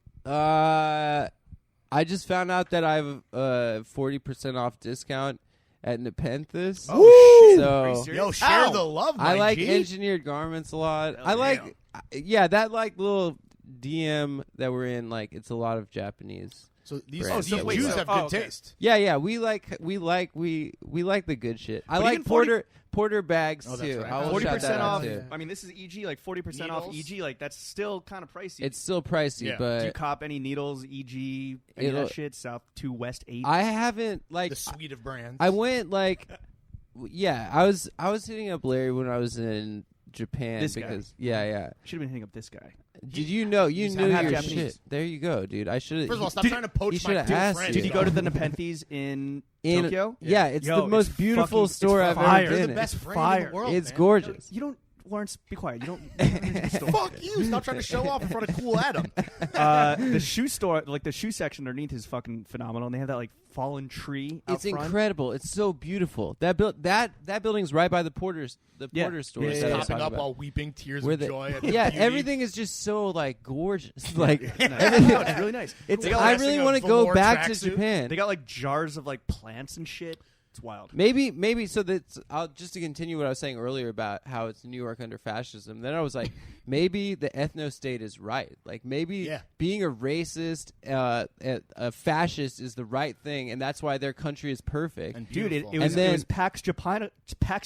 I just found out that I have a 40% off discount at Nepenthes. Oh, shit. So Are you serious? Yo, share Ow. the love, my I like G. engineered garments a lot. Hell I like, yeah. that like little DM that we're in. Like it's a lot of Japanese. So these, Brands. these Oh, so wait, Jews so- have good okay. taste. Yeah. We like the good shit. I But like even 40 porter bags Oh, that's too. right. I will 40% shout that out off. too. I mean, this is EG. Like 40% off Needles? EG. Like that's still kind of pricey. It's still pricey, Yeah. Do you but cop any needles? EG. Any of It'll- that shit. South 2 West 8. I haven't like. The suite of brands. I went like, yeah. I was hitting up Larry when I was in Japan This guy. because yeah. should have been hitting up this guy. Did you know you he's knew half your Japanese. shit? There you go, dude. I should. First of all, stop Did- trying to he poach my should've two asked friends. you. Did you go to the Nepenthes in in Tokyo? Yeah, it's Yo, the most it's beautiful fucking- store it's I've fire. ever They're been the in. best It's brand fire. in the world. It's man. gorgeous. You don't, Lawrence. Be quiet. You don't. Fuck you! Stop trying to show off in front of cool Adam. The shoe store, like the shoe section underneath, is fucking phenomenal. And they have that like fallen tree. Out It's front. incredible. It's so beautiful. That building's right by the Porter's Yeah. Porter store. Yeah, Just yeah, that I was popping talking up about. while weeping tears Where of the- joy. At the yeah, beauty. everything is just so like gorgeous. Like No, it's really nice. it's. They got, I like, really a want to go velour back to tracksuit. Japan. They got like jars of like plants and shit. It's wild. Maybe so that's just to continue what I was saying earlier about how it's New York under fascism. Then I was like, maybe the ethno state is right. Like maybe Yeah. being a racist, a fascist is the right thing, and that's why their country is perfect. And Dude, beautiful. it was And then- it was Pax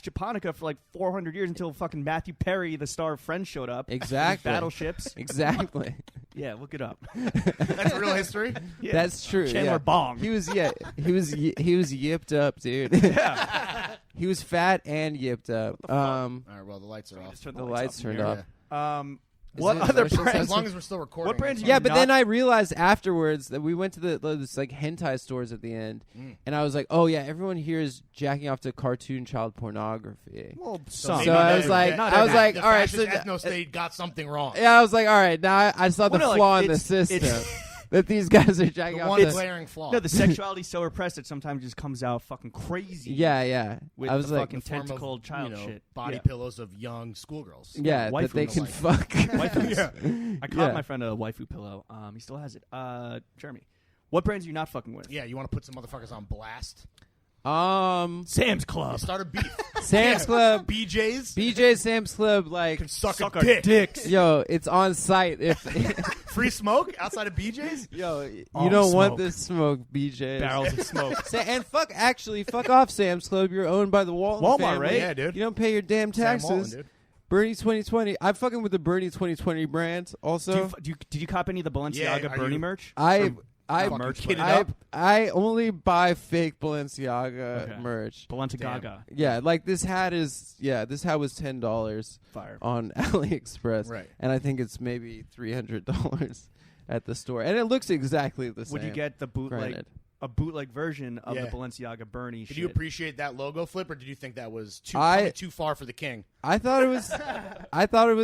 Japonica for like 400 years until fucking Matthew Perry, the star of Friends, showed up. Exactly. Battleships. Exactly. Yeah, look it up. That's real history. Yeah. That's true. Chandler yeah. Bong. He was he was yipped up, dude. Yeah. He was fat and yipped up. All right, well, the lights are off. Just turn The lights up turned here. off. What it other motion brands? As long as we're still recording. What brands that's Yeah, you but not- then I realized afterwards that we went to this like hentai stores at the end, and I was like, oh yeah, everyone here is jacking off to cartoon child pornography. Well, So some. So I was maybe like, not I was every- like, the all right, fascist so ethno state got something wrong. yeah, I was like, all right, now I saw the Well, no, flaw like, in the it's- system it's- that these guys are jacking The off one to. glaring flaw. No, the sexuality's so repressed it sometimes just comes out fucking crazy. Yeah. With I was the like, fucking In the form of, tentacled child you know, shit. body Yeah. pillows of young schoolgirls. yeah, that waifu they can like- fuck. Waifus. I caught Yeah. my friend a waifu pillow. He still has it. Jeremy, what brands are you not fucking with? Yeah, you want to put some motherfuckers on blast? Sam's You Club. start a beef. Sam's Yeah. Club, BJ's BJ Sam's Club, like, can suck Suck a our dick. dicks. yo, it's on site. If Free smoke outside of BJ's? yo, you All don't want smoke. this smoke, BJ. Barrels of smoke. And fuck off, Sam's Club. You're owned by the Walton Walmart, family. right? Yeah, dude. You don't pay your damn Sam Walton, taxes. dude. Bernie 2020. I'm fucking with the Bernie 2020 brand. Also, Did you cop any of the Yeah, Balenciaga are Bernie you- merch? I fucking merch, kitted I, up. I only buy fake Balenciaga Okay. merch. Balenciaga. Yeah, like this hat was $10 Fire. on AliExpress, Right. and I think it's maybe $300 at the store, and it looks exactly the same. Would you get the bootleg? Granted. a bootleg version of Yeah. the Balenciaga Bernie Did shit. you appreciate that logo flip, or did you think that was I- too far for the king? I thought it was. I thought it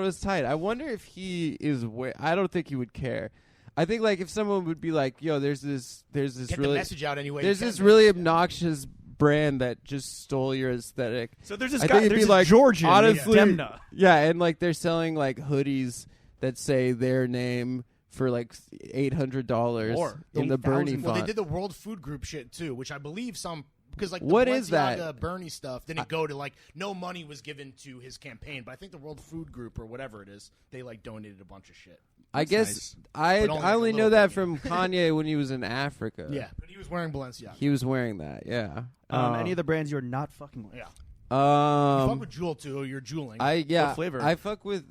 was tight. I wonder if he is. I don't think he would care. I think like if someone would be like, "Yo, there's this Get really the message out anyway. there's you this can, really man. obnoxious brand that just stole your aesthetic." So there's this I guy, think it'd there's be this like, Georgian honestly, named Demna. Yeah, and like they're selling like hoodies that say their name for like $800 Or in the Bernie $8,000. Well, they font. did the World Food Group shit too, which I believe some because like the What is Balenciaga that? Bernie stuff didn't go to like no money was given to his campaign, but I think the World Food Group or whatever it is, they like donated a bunch of shit. I guess nice. I But only I like a only little know that bit. from Kanye when he was in Africa. Yeah, but he was wearing Balenciaga. He was wearing that. Yeah. Any of the brands you're not fucking with? Yeah, you fuck with Um Jewel too. You're jeweling. What flavor? I fuck with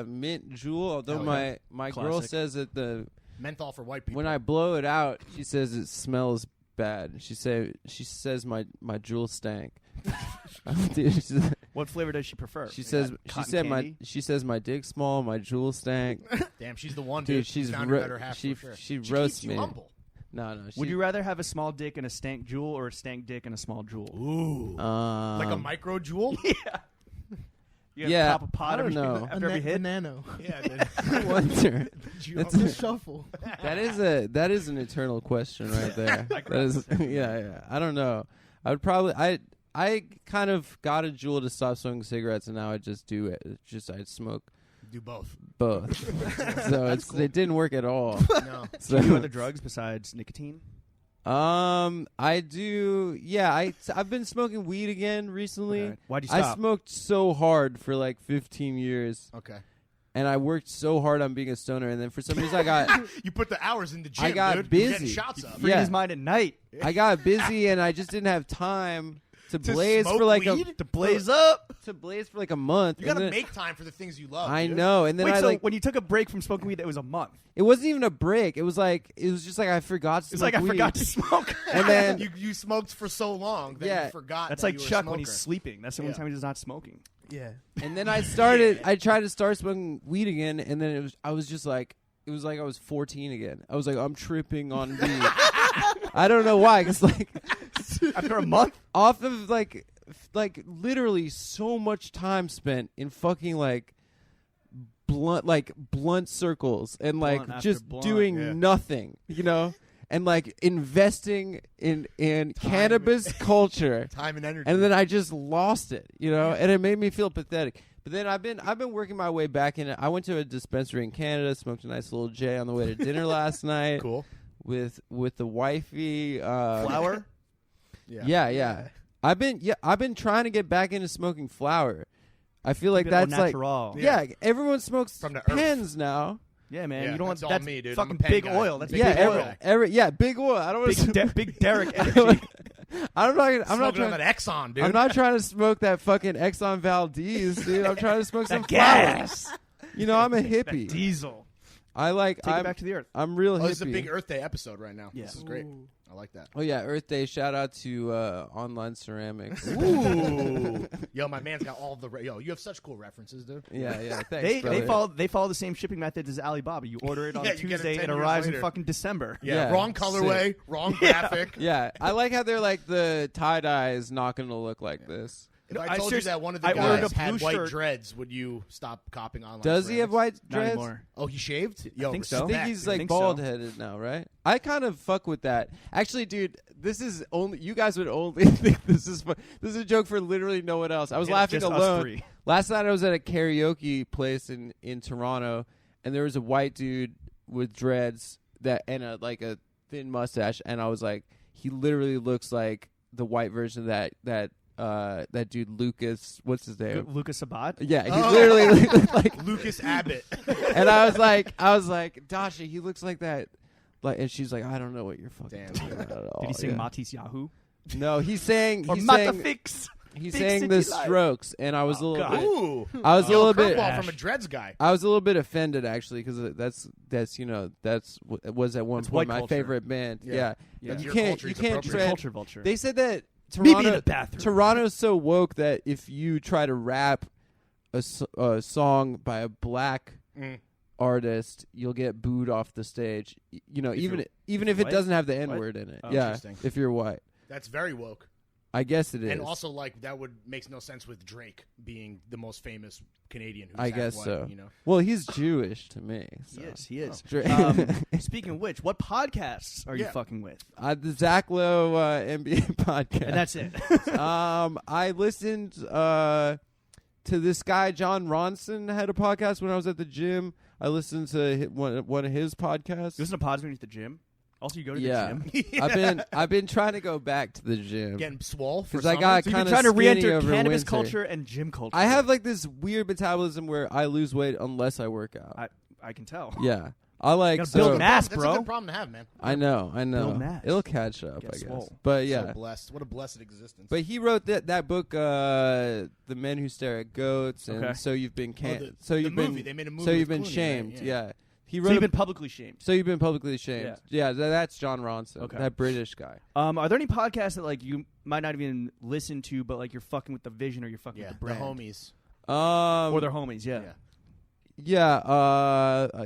mint Jewel, although Hell yeah. my girl Classic. says that menthol for white people. when I blow it out, she says it smells bad. She says my Jewel stank. Dude, What flavor does she prefer? she says Cotton she says my dick small, my Jewel stank. Damn, she's the one, Dude, dude. she's found her ro- better half she for sure. she She roasts keeps you me. humble. No. Would you rather have a small dick and a stank jewel, or a stank dick and a small jewel? Ooh, like a micro jewel. You Yeah, pop a pot I don't every, know. after every A hit. nano. Yeah, dude. I wonder. That's The shuffle. That is an eternal question right there. That is, yeah. I don't know. I would probably I kind of got a Jewel to stop smoking cigarettes, and now I just do it. It's just I smoke Do both. both, so it didn't work at all. No. Do you do other So, drugs besides nicotine? I do. Yeah, I've been smoking weed again recently. Okay. Why'd you I stop? smoked so hard for like 15 years, Okay. and I worked so hard on being a stoner, and then for some reason I got You put the hours in the gym. I got dude. You're getting busy. shots up. Freed Yeah. his mind at night. I got busy, and I just didn't have time to To blaze smoke for like weed? To blaze up. to blaze for like a month. You and gotta then- make time for the things you love. I dude. know, and then Wait, I so like when you took a break from smoking weed, it was a month. it wasn't even a break. It was just like I forgot to It's smoke like I weed. forgot to smoke. And then you smoked for so long that Yeah. you forgot. That's that like you were a Chuck when he's smoker. sleeping. That's the only Yeah. time he's not smoking. Yeah. and then I tried to start smoking weed again, and then I was like I was 14 again. I was like, I'm tripping on weed. I don't know why, because like After a month? off of like literally so much time spent in fucking like blunt circles and like Blunt after just blunt, doing yeah. nothing, and like investing in cannabis culture. Time and energy. And then I just lost it, and it made me feel pathetic. But then I've been working my way back in it. I went to a dispensary in Canada, smoked a nice little J on the way to dinner last night cool. with the wifey. Flower? Yeah. I've been trying to get back into smoking flower. I feel like Keep it au that's like natural. yeah, everyone smokes From the earth. pens now. Yeah, man. Yeah, you don't want that's all that's me, dude. I'm fucking a pen big guy. oil. That's Big big Yeah, oil. big oil. I don't want to. Big Derek energy. I'm not Smoking on trying. that Exxon, dude. I'm not trying to smoke that fucking Exxon Valdez, dude. I'm trying to smoke some That gas. flowers. I'm a That hippie. diesel. I like. Take it I'm, back to the earth. I'm real hippie. Oh, this is a big Earth Day episode right now. Yeah. This is great. Ooh. I like that. Oh yeah, Earth Day. Shout out to Online Ceramics. Ooh. Yo, my man's got all the. Yo, you have such cool references, dude. yeah. Thanks. They brother. follow the same shipping methods as Alibaba. You order it on Yeah, you get it Tuesday, 10 it years arrives in later. fucking December. Yeah, Yeah, wrong colorway, wrong graphic. Yeah, I like how they're like the tie dye is not going to look like this. If I I told you seriously- that one of the I ordered guys a had blue white shirt. dreads, would you stop copying online? Does he have ceramics? white Not dreads? anymore. Oh, he shaved? Yo, think so. I respect, think he's dude. like think so. bald headed now, right? I kind of fuck with that. Actually, dude, this is only you guys would only think this is fun. This is a joke for literally no one else. I was Yeah, laughing just us alone. three. Last night I was at a karaoke place in Toronto, and there was a white dude with dreads and a thin mustache, and I was like, he literally looks like the white version of that dude Lucas. What's his name? Lucas Sabat. Yeah, he Oh. literally looked like. Lucas Abbott. And I was like, Dasha, he looks like that. Like, and she's like, I don't know what you're fucking Damn. talking about at all. Did he sing Yeah. Matisse Yahoo? No, he's saying Or he's saying Matafix? he's Big saying City the Life. Strokes, and I was a Oh, little God. bit. Ooh. I was a Yo, little bit. curveball from a dreads guy. I was a little bit offended actually because that's was at one It's point white my culture. favorite band. Yeah. Yeah, That's you your can't culture, you it's can't appropriate. tread. Culture vulture. They said that Meet me in Toronto the bathroom. Toronto's so woke that if you try to rap a song by a black Mm. artist, you'll get booed off the stage. You know, even if it white? doesn't have the N-word in it. Oh, yeah, interesting. if you're white. That's very woke. I guess it is. And also, like, that makes no sense with Drake being the most famous Canadian who's I half guess white, so. You know? Well, he's Jewish to me. So. He is. Dra- Speaking of which, what podcasts are you fucking with? The Zach Lowe NBA podcast. And that's it. I listened to this guy, John Ronson, had a podcast when I was at the gym. I listened to one of his podcasts. You listen to pods when you're at the gym? Also, you go to the gym? I've been trying to go back to the gym. Getting swole for Because I summer? got So you've kind been of trying to re-enter over cannabis winter. culture and gym culture. I have like this weird metabolism where I lose weight unless I work out. I can tell. Yeah. I like Gotta so build mass, That's bro. a good problem to have, man. I know. Build mass. It'll catch up, Get I guess. swole. But So yeah. blessed. What a blessed existence. But he wrote that book, The Men Who Stare at Goats, and Okay. So You've been the movie. They made a movie So with You've been Clooney, shamed. right? Yeah. He So wrote. you've been publicly shamed. So You've been publicly shamed. Yeah, that's John Ronson, Okay. that British guy. Are there any podcasts that like you might not even listen to, but like you're fucking with the vision or you're fucking Yeah, with the the brand? homies. Or their homies, yeah. Yeah,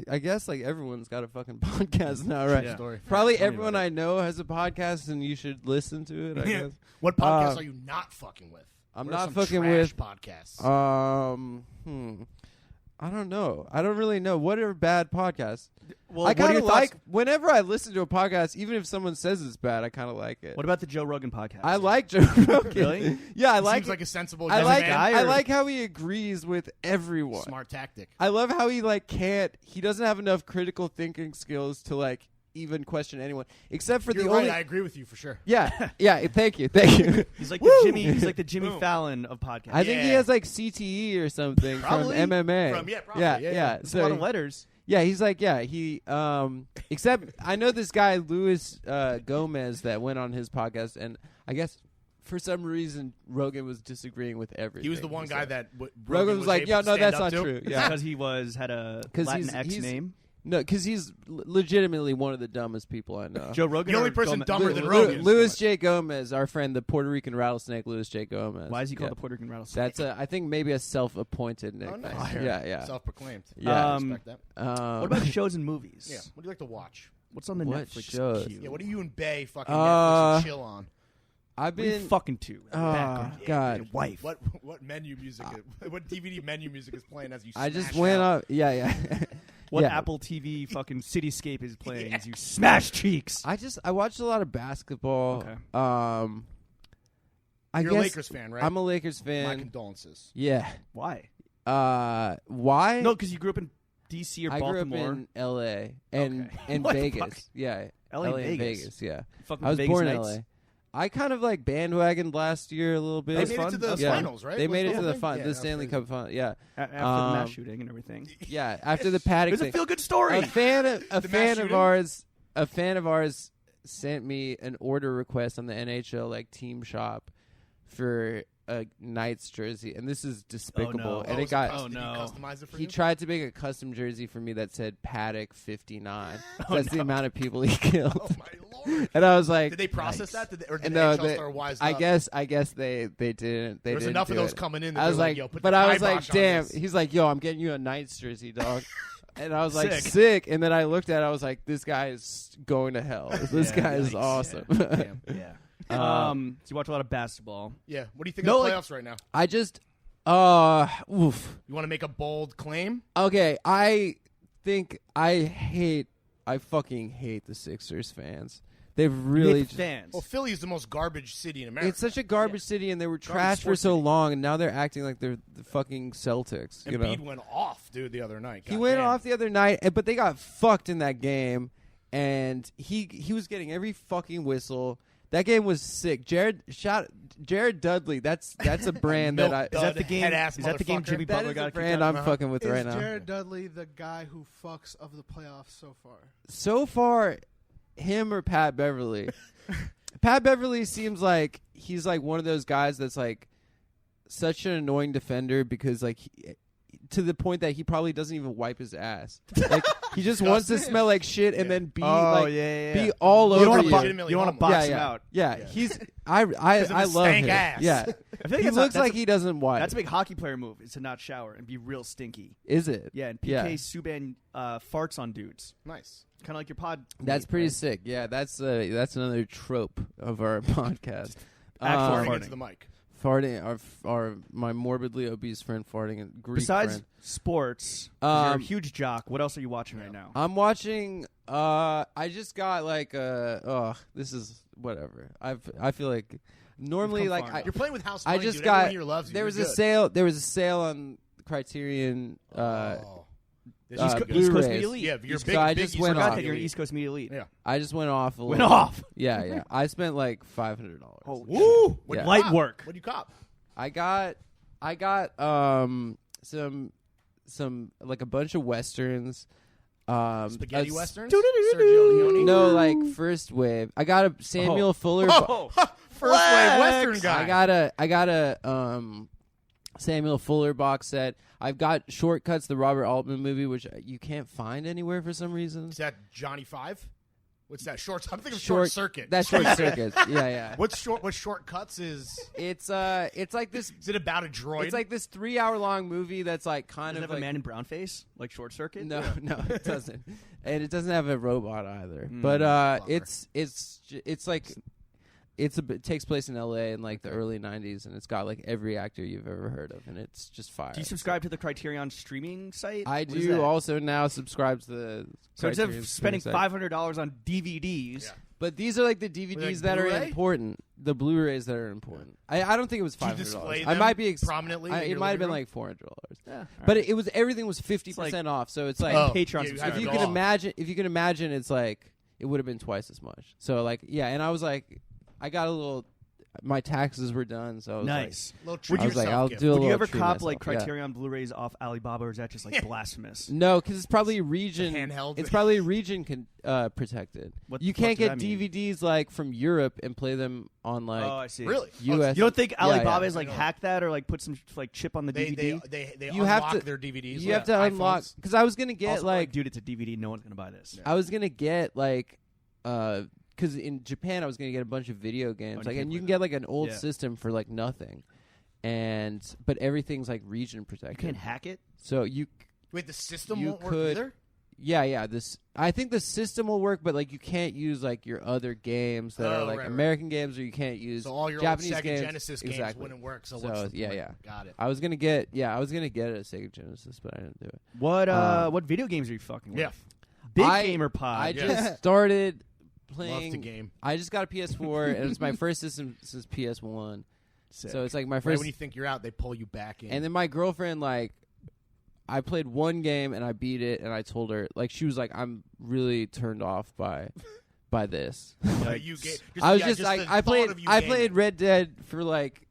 I guess like everyone's got a fucking podcast now, right? Yeah. Story. Probably Tell me everyone about I know has a podcast, and you should listen to it. I guess. What podcasts are you not fucking with? I'm What are not some fucking trash with podcasts. I don't know. I don't really know. What are bad podcasts? Well, I what are kind your of thoughts- like whenever I listen to a podcast, even if someone says it's bad, I kind of like it. What about the Joe Rogan podcast? I like Joe Rogan. Really? Yeah, I He like. seems like a sensible I young like. man. guy I or- like how he agrees with everyone. Smart tactic. I love how he like can't. He doesn't have enough critical thinking skills to like even question anyone, except for You're the right. only. I agree with you for sure. Yeah. Thank you. He's like Woo! the Jimmy. He's like the Jimmy Boom. Fallon of podcasts. I think he Yeah. has like CTE or something Probably. from MMA. Probably, yeah. yeah. It's a lot of letters. Yeah, he's like, he, except I know this guy, Luis Gomez, that went on his podcast, and I guess for some reason, Rogan was disagreeing with everything. He was the one guy said. that Rogan was like, able "Yo, to no, stand that's up not to. true." Yeah, Yeah, because he had a 'Cause Latin he's- X he's- name. no, because he's legitimately one of the dumbest people I know. Joe Rogan. The only or person Gomez? dumber than Rogan. Louis J. Gomez, our friend, the Puerto Rican rattlesnake, Louis J. Gomez. Why is he called Yeah. the Puerto Rican rattlesnake? That's I think maybe a self-appointed Oh, nickname. nice. Yeah. Self-proclaimed. Yeah. I respect that. What about shows and movies? Yeah. What do you like to watch? What's on the What Netflix shows? queue? Yeah. What do you and Bay fucking Netflix and chill on? I've What are you been fucking to? Back on God. your wife. What menu music? What DVD menu music is playing as you? I just smash went out? up. Yeah. What Yeah. Apple TV fucking Cityscape is playing as you smash cheeks? I watched a lot of basketball. Okay. I You're guess a Lakers fan, right? I'm a Lakers My fan. condolences. Yeah. Why? Why? No, because you grew up in DC or I grew Baltimore. up in L.A. and Okay. and What the Vegas. fuck? Yeah. LA and and Vegas. Yeah. Fucking I was Vegas born in Knights. L.A. I kind of like bandwagoned last year a little bit. They was made fun. it to the That's Yeah. finals, right? They Was made the it to whole the thing? fun, Yeah, the that was Stanley crazy. Cup final. Yeah. After the mass shooting and everything. Yeah. After the Paddock It's a thing. feel-good story. A fan of The mass shooting? a fan of ours sent me an order request on the NHL like team shop for a Knights jersey, and this is despicable. no. And Oh, it got Oh, Did he no. customize it for he you? tried to make a custom jersey for me that said Paddock 59. Oh, That's the no. amount of people he killed. Oh my lord! And I was like, Did they process that? Or did no, the NHL start wise I up? guess they didn't. They There was didn't enough do of those it. coming in. That I was they're like, yo, put but the I was like, kibosh on damn. this. He's like, yo, I'm getting you a Knights jersey, dog. And I was like, Sick. sick. And then I looked at it. I was like, this guy is going to hell. This Yeah, guy is yikes. awesome. Damn. Yeah. Um, So you watch a lot of basketball. Yeah. What do you think No, of the like- playoffs right now? I just, oof. You want to make a bold claim? Okay, I fucking hate the Sixers fans. They've really With fans. Well, Philly is the most garbage city in America. it's such a garbage city, and they were trash for sports so city. long, and now they're acting like they're the fucking Celtics. You know, Embiid went off, dude, the other night. he God went damn. off the other night, but they got fucked in that game, and he was getting every fucking whistle. That game was sick. Jared Dudley. That's a brand that I. Milk Is that the Dud, game? head-ass Is that the game motherfucker. Jimmy That Butler is got a kicked brand out? I'm fucking with Is right now. Jared Dudley the guy who fucks of the playoffs so far? So far, him or Pat Beverly. Pat Beverly seems like he's like one of those guys that's like such an annoying defender because like to the point that he probably doesn't even wipe his ass. Like he just wants to smell like shit and then be be all You over don't you. want to box him out. Yeah, he's I love stank him. ass. Yeah, I think he looks like he doesn't wipe. That's a big hockey player move, is to not shower and be real stinky. Is it? Yeah, and PK Subban farts on dudes. Nice. Kind of like your pod. That's mate, pretty right? sick. Yeah, that's another trope of our podcast. Actual Farting farting. into the mic. Farting, our my morbidly obese friend farting, and Greek Besides friend. sports, 'cause you're a huge jock. What else are you watching right now? I'm watching. I just got like this is whatever. I feel like normally come like far. You're playing with house I money, just dude. Everyone got here loves you. there You're was a good. sale. There was a sale on Criterion. This East is Co- good. East Coast Blu-rays. Media Elite. Yeah, you're So big. I big just East went Coast Forgot off. that you're Elite. East Coast Media Elite. Yeah. I just went off. Went off. Yeah. I spent like $500. Woo! What'd you Light cop? work. What'd you cop? I got some like a bunch of westerns. Spaghetti a- westerns? Sergio Leone? No, like first wave. I got a Samuel Fuller. First wave western guy. I got a Samuel Fuller box set. I've got Shortcuts, the Robert Altman movie, which you can't find anywhere for some reason. Is that Johnny Five? What's that? I'm thinking of Short Circuit. That's Short Circuit. Yeah. What Shortcuts is? It's like this. Is it about a droid? It's like this 3-hour long movie that's like kind Does it of have like a man in brown face, like Short Circuit? No, it doesn't, and it doesn't have a robot either. But bummer. it's like it takes place in L.A. in like the early '90s, and it's got like every actor you've ever heard of, and it's just fire. Do you subscribe to the Criterion streaming site? I What is do that? also now subscribe to the. So instead Criterion of spending streaming site. $500 on DVDs, Yeah. But these are like the DVDs Like that are Blu-ray? important. The Blu-rays that are important. I don't think it was Do you $500. display I them might be prominently in it your might have living been room? like $400. yeah, But it was everything was 50% like- off. So it's like Oh, Patreon yeah, you subscription. have if to you go can off. imagine, it's like it would have been twice as much. So like and I was like, I got a little. My taxes were done, so I was nice. Little Like, treat I was like, yourself I'll gift. do a Would little. you ever treat cop myself. like Yeah. Criterion Blu-rays off Alibaba, or is that just like blasphemous? No, because it's probably region handheld. It's probably region protected. What You the fuck can't does get that mean? DVDs like from Europe and play them on like Oh, I see. Really? US. You don't think Alibaba is I like know. hacked that or like put some like chip on the They DVD? they You have unlock to- their DVDs. You with have to unlock iPhones. because I was gonna get Also, like dude, it's a DVD. No one's gonna buy this. I was gonna get like because in Japan I was gonna get a bunch of video games you like can't and you play can get like an old Yeah. system for like nothing, but everything's like region You protected. can't hack it. So you Wait, the system You won't work could- either? yeah this I think the system will work, but like you can't use like your other games that are Oh, like right. American games, or you can't use So all your Japanese old Sega games. Genesis games Exactly. wouldn't work. So, So, what's the yeah, point? yeah. Got it. I was gonna get a Sega Genesis, but I didn't do it. What video games are you fucking with? Yeah. Big I- gamer pod. I Yeah. just started Love playing. to game. I just got a PS4, and it's my first system since PS1. Sick. So it's like my Right first. when you think you're out, they pull you back in. And then my girlfriend, like, I played one game and I beat it, and I told her, like, she was like, "I'm really turned off by this." You ga- I was yeah, just like, the I thought of you played gaming. Red Dead for like,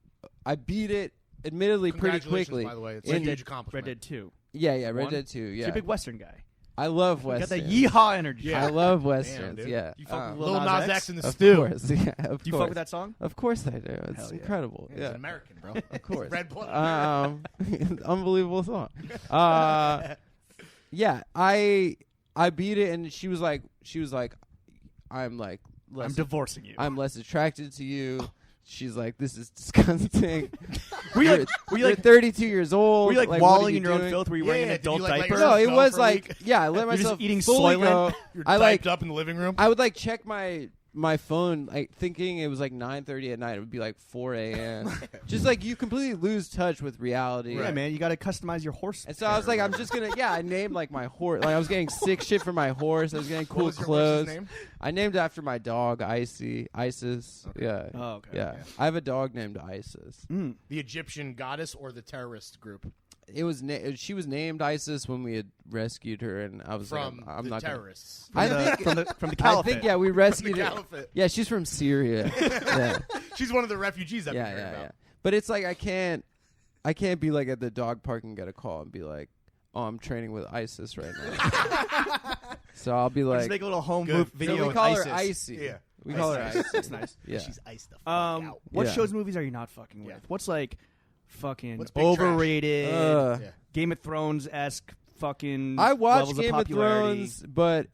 I beat it, admittedly pretty Congratulations, quickly. by the way. It's In a huge Red accomplishment. Dead 2. Yeah, Red One? Dead 2. Yeah, You're a big Western guy. I love You got westerns. that yeehaw energy. Yeah. I love westerns. dude. Yeah, You fuck with Lil Nas X in the of stew. course. Yeah, of Do you course. fuck with that song? Of course I do. It's Hell yeah. incredible. He's Yeah, an American, bro. of course. Red blood. Unbelievable song. Yeah, I beat it, and she was like, I'm like, I'm less, divorcing you. I'm less attracted to you. She's like, this is disgusting. Were you like, You're 32 years old. were you like what are wallowing you in your own doing? filth? Were you Yeah, wearing an yeah, did you, adult like, let diaper? yourself No, it go was for a like, week? yeah, I let just myself eating fully Soylent? go. You're I like, typed up in the living room. I would like check my phone, like thinking it was like 9:30 at night. It would be like 4 a.m. Just like you completely lose touch with reality. Yeah, man, you got to customize your horse. And so I was like, I'm just gonna, I named like my horse. Like I was getting sick shit for my horse. I was getting What cool was your clothes. horse's name? I named it after my dog, Isis. Okay. Yeah. Oh, okay. Yeah. I have a dog named Isis. Mm. The Egyptian goddess or the terrorist group It was she was named Isis when we had rescued her, and I was from like, I'm the not gonna- terrorists. I From the- think from the I caliphate. think we The rescued her. caliphate. Yeah, she's from Syria. yeah. She's one of the refugees I've Yeah, been hearing yeah, about. yeah. But it's like I can't be like at the dog park and get a call and be like, "Oh, I'm training with ISIS right now." So I'll be Just like, make a little home Good. move So video so we with call ISIS. her Icy. Yeah. We call her Ice. Icy. That's nice. Yeah. She's iced the fuck What Yeah. shows, movies are you not fucking with? Yeah. What's like fucking What's big trash? overrated, Yeah. Game of Thrones-esque fucking I watch levels Game of of popularity. Thrones, but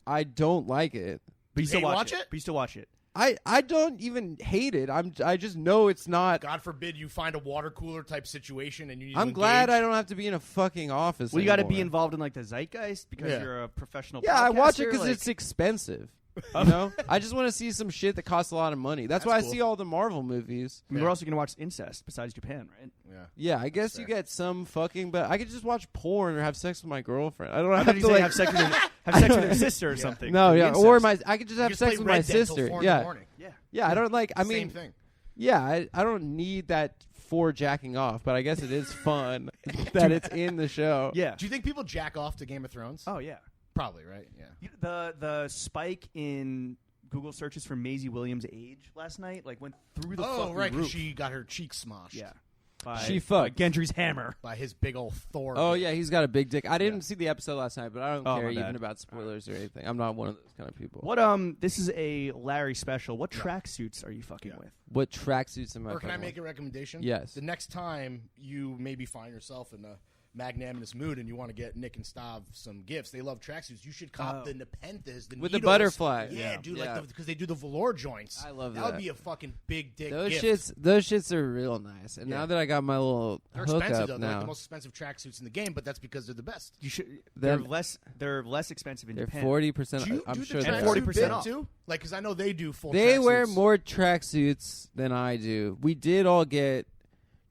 I don't like it. But you still Hey, watch watch it? But you still watch it. I don't even hate it. I just know it's not. God forbid you find a water cooler type situation and you need I'm to glad engage. I don't have to be in a fucking office. Well, you got to be anymore. involved in like the zeitgeist because Yeah. you're a professional. Yeah, I watch it podcaster, because like- it's expensive. You know, I just want to see some shit that costs a lot of money. That's why That's I cool. see all the Marvel movies. I mean, we're also gonna watch incest besides Japan, right? Yeah. Yeah, I guess you fair. get some fucking, but I could just watch porn or have sex with my girlfriend. I don't I have thought to you say like have sex with have sex with their sister or something. no, for the yeah, incest. or my I could just You have just sex play with Red my Dead till sister. 4 in the Yeah, morning. Yeah. yeah. I don't like. I Same mean, thing. yeah, I don't need that for jacking off, but I guess it is fun that it's in the show. Yeah. Do you think people jack off to Game of Thrones? Oh yeah. Probably, right? Yeah. The spike in Google searches for Maisie Williams' age last night went through the Oh, fucking right, 'cause roof. she got her cheek smoshed. Yeah. By, She by fucked. Gendry's hammer. By his big old Thor. Oh dick. yeah, he's got a big dick. I didn't see the episode last night, but I don't Oh, care my even bad. about spoilers or anything. I'm not one of those kind of people. What this is a Larry special. What tracksuits are you fucking with? What tracksuits am I? Or can I fucking make with? a recommendation? Yes. The next time you maybe find yourself in a magnanimous mood and you want to get Nick and Stav some gifts, they love tracksuits. You should cop the Nepenthes, the With the needles. butterfly. Yeah, Yeah. dude, Yeah. because they do the velour joints. I love That that. would be a fucking big dick Those gift. shits are real nice. And Yeah. now that I got my little They're expensive hookup though. They're like now, the most expensive tracksuits in the game, but that's because they're the best. You should. Then- They're less expensive in they're Japan. 40%. Do you I'm do sure the they tracksuit are. 40% bit off. too? Like, because I know they do full. They wear tracksuits. more tracksuits than I do. We did all get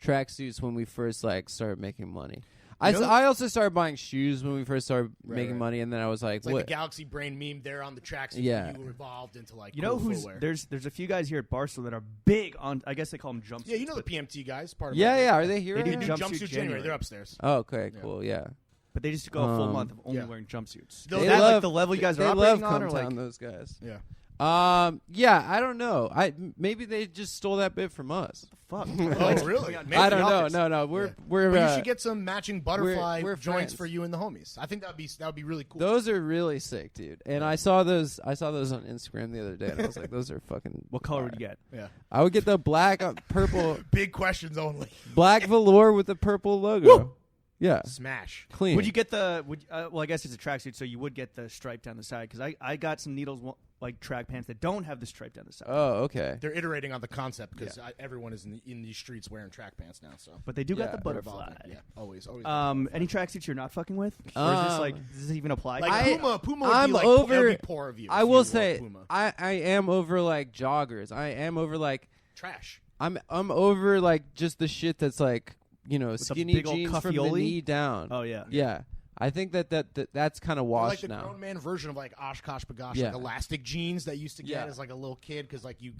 tracksuits when we first started making money. I also started buying shoes when we first started making right. money, and then I was like, It's like "What?" the Galaxy Brain meme. They're on the tracksuit. Yeah. And you evolved into like. You know cool who's footwear. there's a few guys here at Barstool that are big on. I guess they call them jumpsuits. Yeah, you know the but, PMT guys. Part of Yeah, it. yeah. Are they here? They do They do Jumpsuit jumpsuit January. January. They're upstairs. Oh, okay, cool. Yeah. but they just go a full Um, month of only yeah. wearing jumpsuits. They Is that love- like the level you guys they are love operating on, or Cumtown, like those guys. Yeah. Yeah, I don't know. Maybe they just stole that bit from us. fuck? Oh, really? Maybe. I don't the know. office. No, we're Yeah. we're. But you should get some matching butterfly we're joints friends. for you and the homies. I think that would be really cool. Those are really sick, dude. And I saw those on Instagram the other day, and I was like, those are fucking. What color would fire. you get? Yeah. I would get the black, purple, Big questions only. black velour with the purple logo. Yeah, Smash. clean. Would you get the? Well, I guess it's a tracksuit, so you would get the stripe down the side. Because I got some needles like track pants that don't have the stripe down the side. Oh, okay. They're iterating on the concept because everyone is in these streets wearing track pants now. So. But they do got Yeah, the they're butterfly. Yeah, always. Any tracksuits you're not fucking with? Or is this like does this even apply? Like to you? Puma would I'm be like over- that would be poor of you. I if will you wore say, Puma. I am over like joggers. I am over like Trash. I'm over like just the shit that's like the skinny big old jeans from the cuffy-ole? knee down. Oh yeah. Yeah, I think that's kind of Or washed like the now. grown man version of like Oshkosh Bagosh, Yeah. like elastic jeans that you used to get Yeah. as like a little kid because like you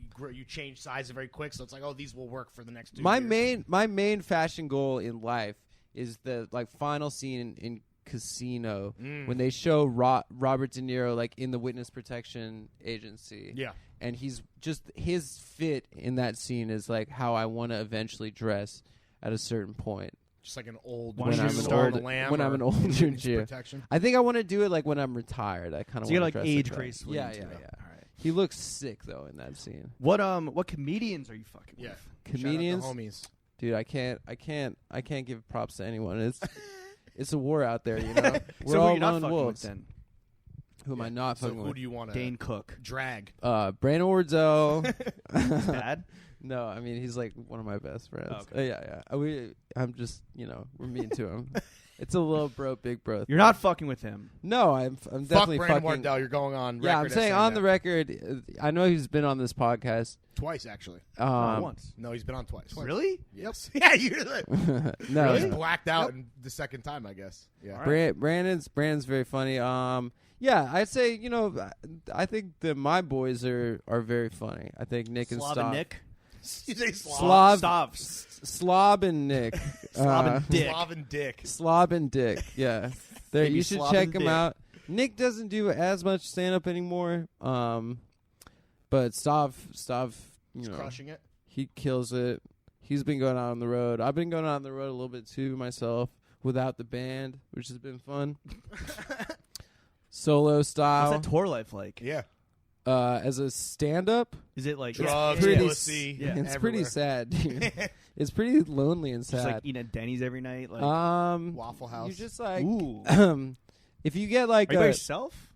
change size very quick. So it's like, oh, these will work for the next 2 My years. main fashion goal in life is the final scene in Casino when they show Robert De Niro like in the witness protection agency. Yeah. And he's just his fit in that scene is like how I want to eventually dress at a certain point. Just like an old When I'm Jew an on the old- lamb when or I'm an older witness Jew. protection. I think I want to do it like when I'm retired. I kind of So you want got to like dress age that. gracefully. Yeah, into yeah, it. yeah. All right. He looks sick though in that scene. What comedians are you fucking Yeah. with? Comedians, Shout out the homies. dude, I can't give props to anyone. It's a war out there, you know. We're So who all you're not lone fucking wolves. with then? Who am I not So fucking who with? do you want to Dane Cook. drag? Brandon Wardell. Bad. No, I mean he's like one of my best friends. Oh, okay. Yeah. I'm just we're mean to him. It's a little bro, big bro. You're not fucking with him. No, I'm Fuck definitely Brandon fucking. Wardell. You're going on. Yeah, I'm record as saying on that. the record. I know he's been on this podcast. Twice actually. Once. No, he's been on twice. Really? Yes. Yeah, you're like, No, he's no. blacked out in the second time, I guess. Yeah. All right. Brandon's very funny. Yeah, I'd say I think that my boys are very funny. I think Nick and Slav Stav. and Nick. You say Slav. Slob and Nick. Slob and Dick. Slav and Dick. Slob and Dick. Yeah, there. Maybe You should Slob check and him Dick. out. Nick doesn't do as much stand up anymore. But Stav, He's crushing it. he kills it. He's been going out on the road. I've been going out on the road a little bit too myself without the band, which has been fun. Solo style. What's that tour life like? Yeah. As a stand-up, Is it like Drugs, pretty pussy, Yeah. it's everywhere. pretty sad, dude. It's pretty lonely and just like sad. eating at Denny's every night? Like, Waffle House. You just like ooh. if you get like Are you by yourself?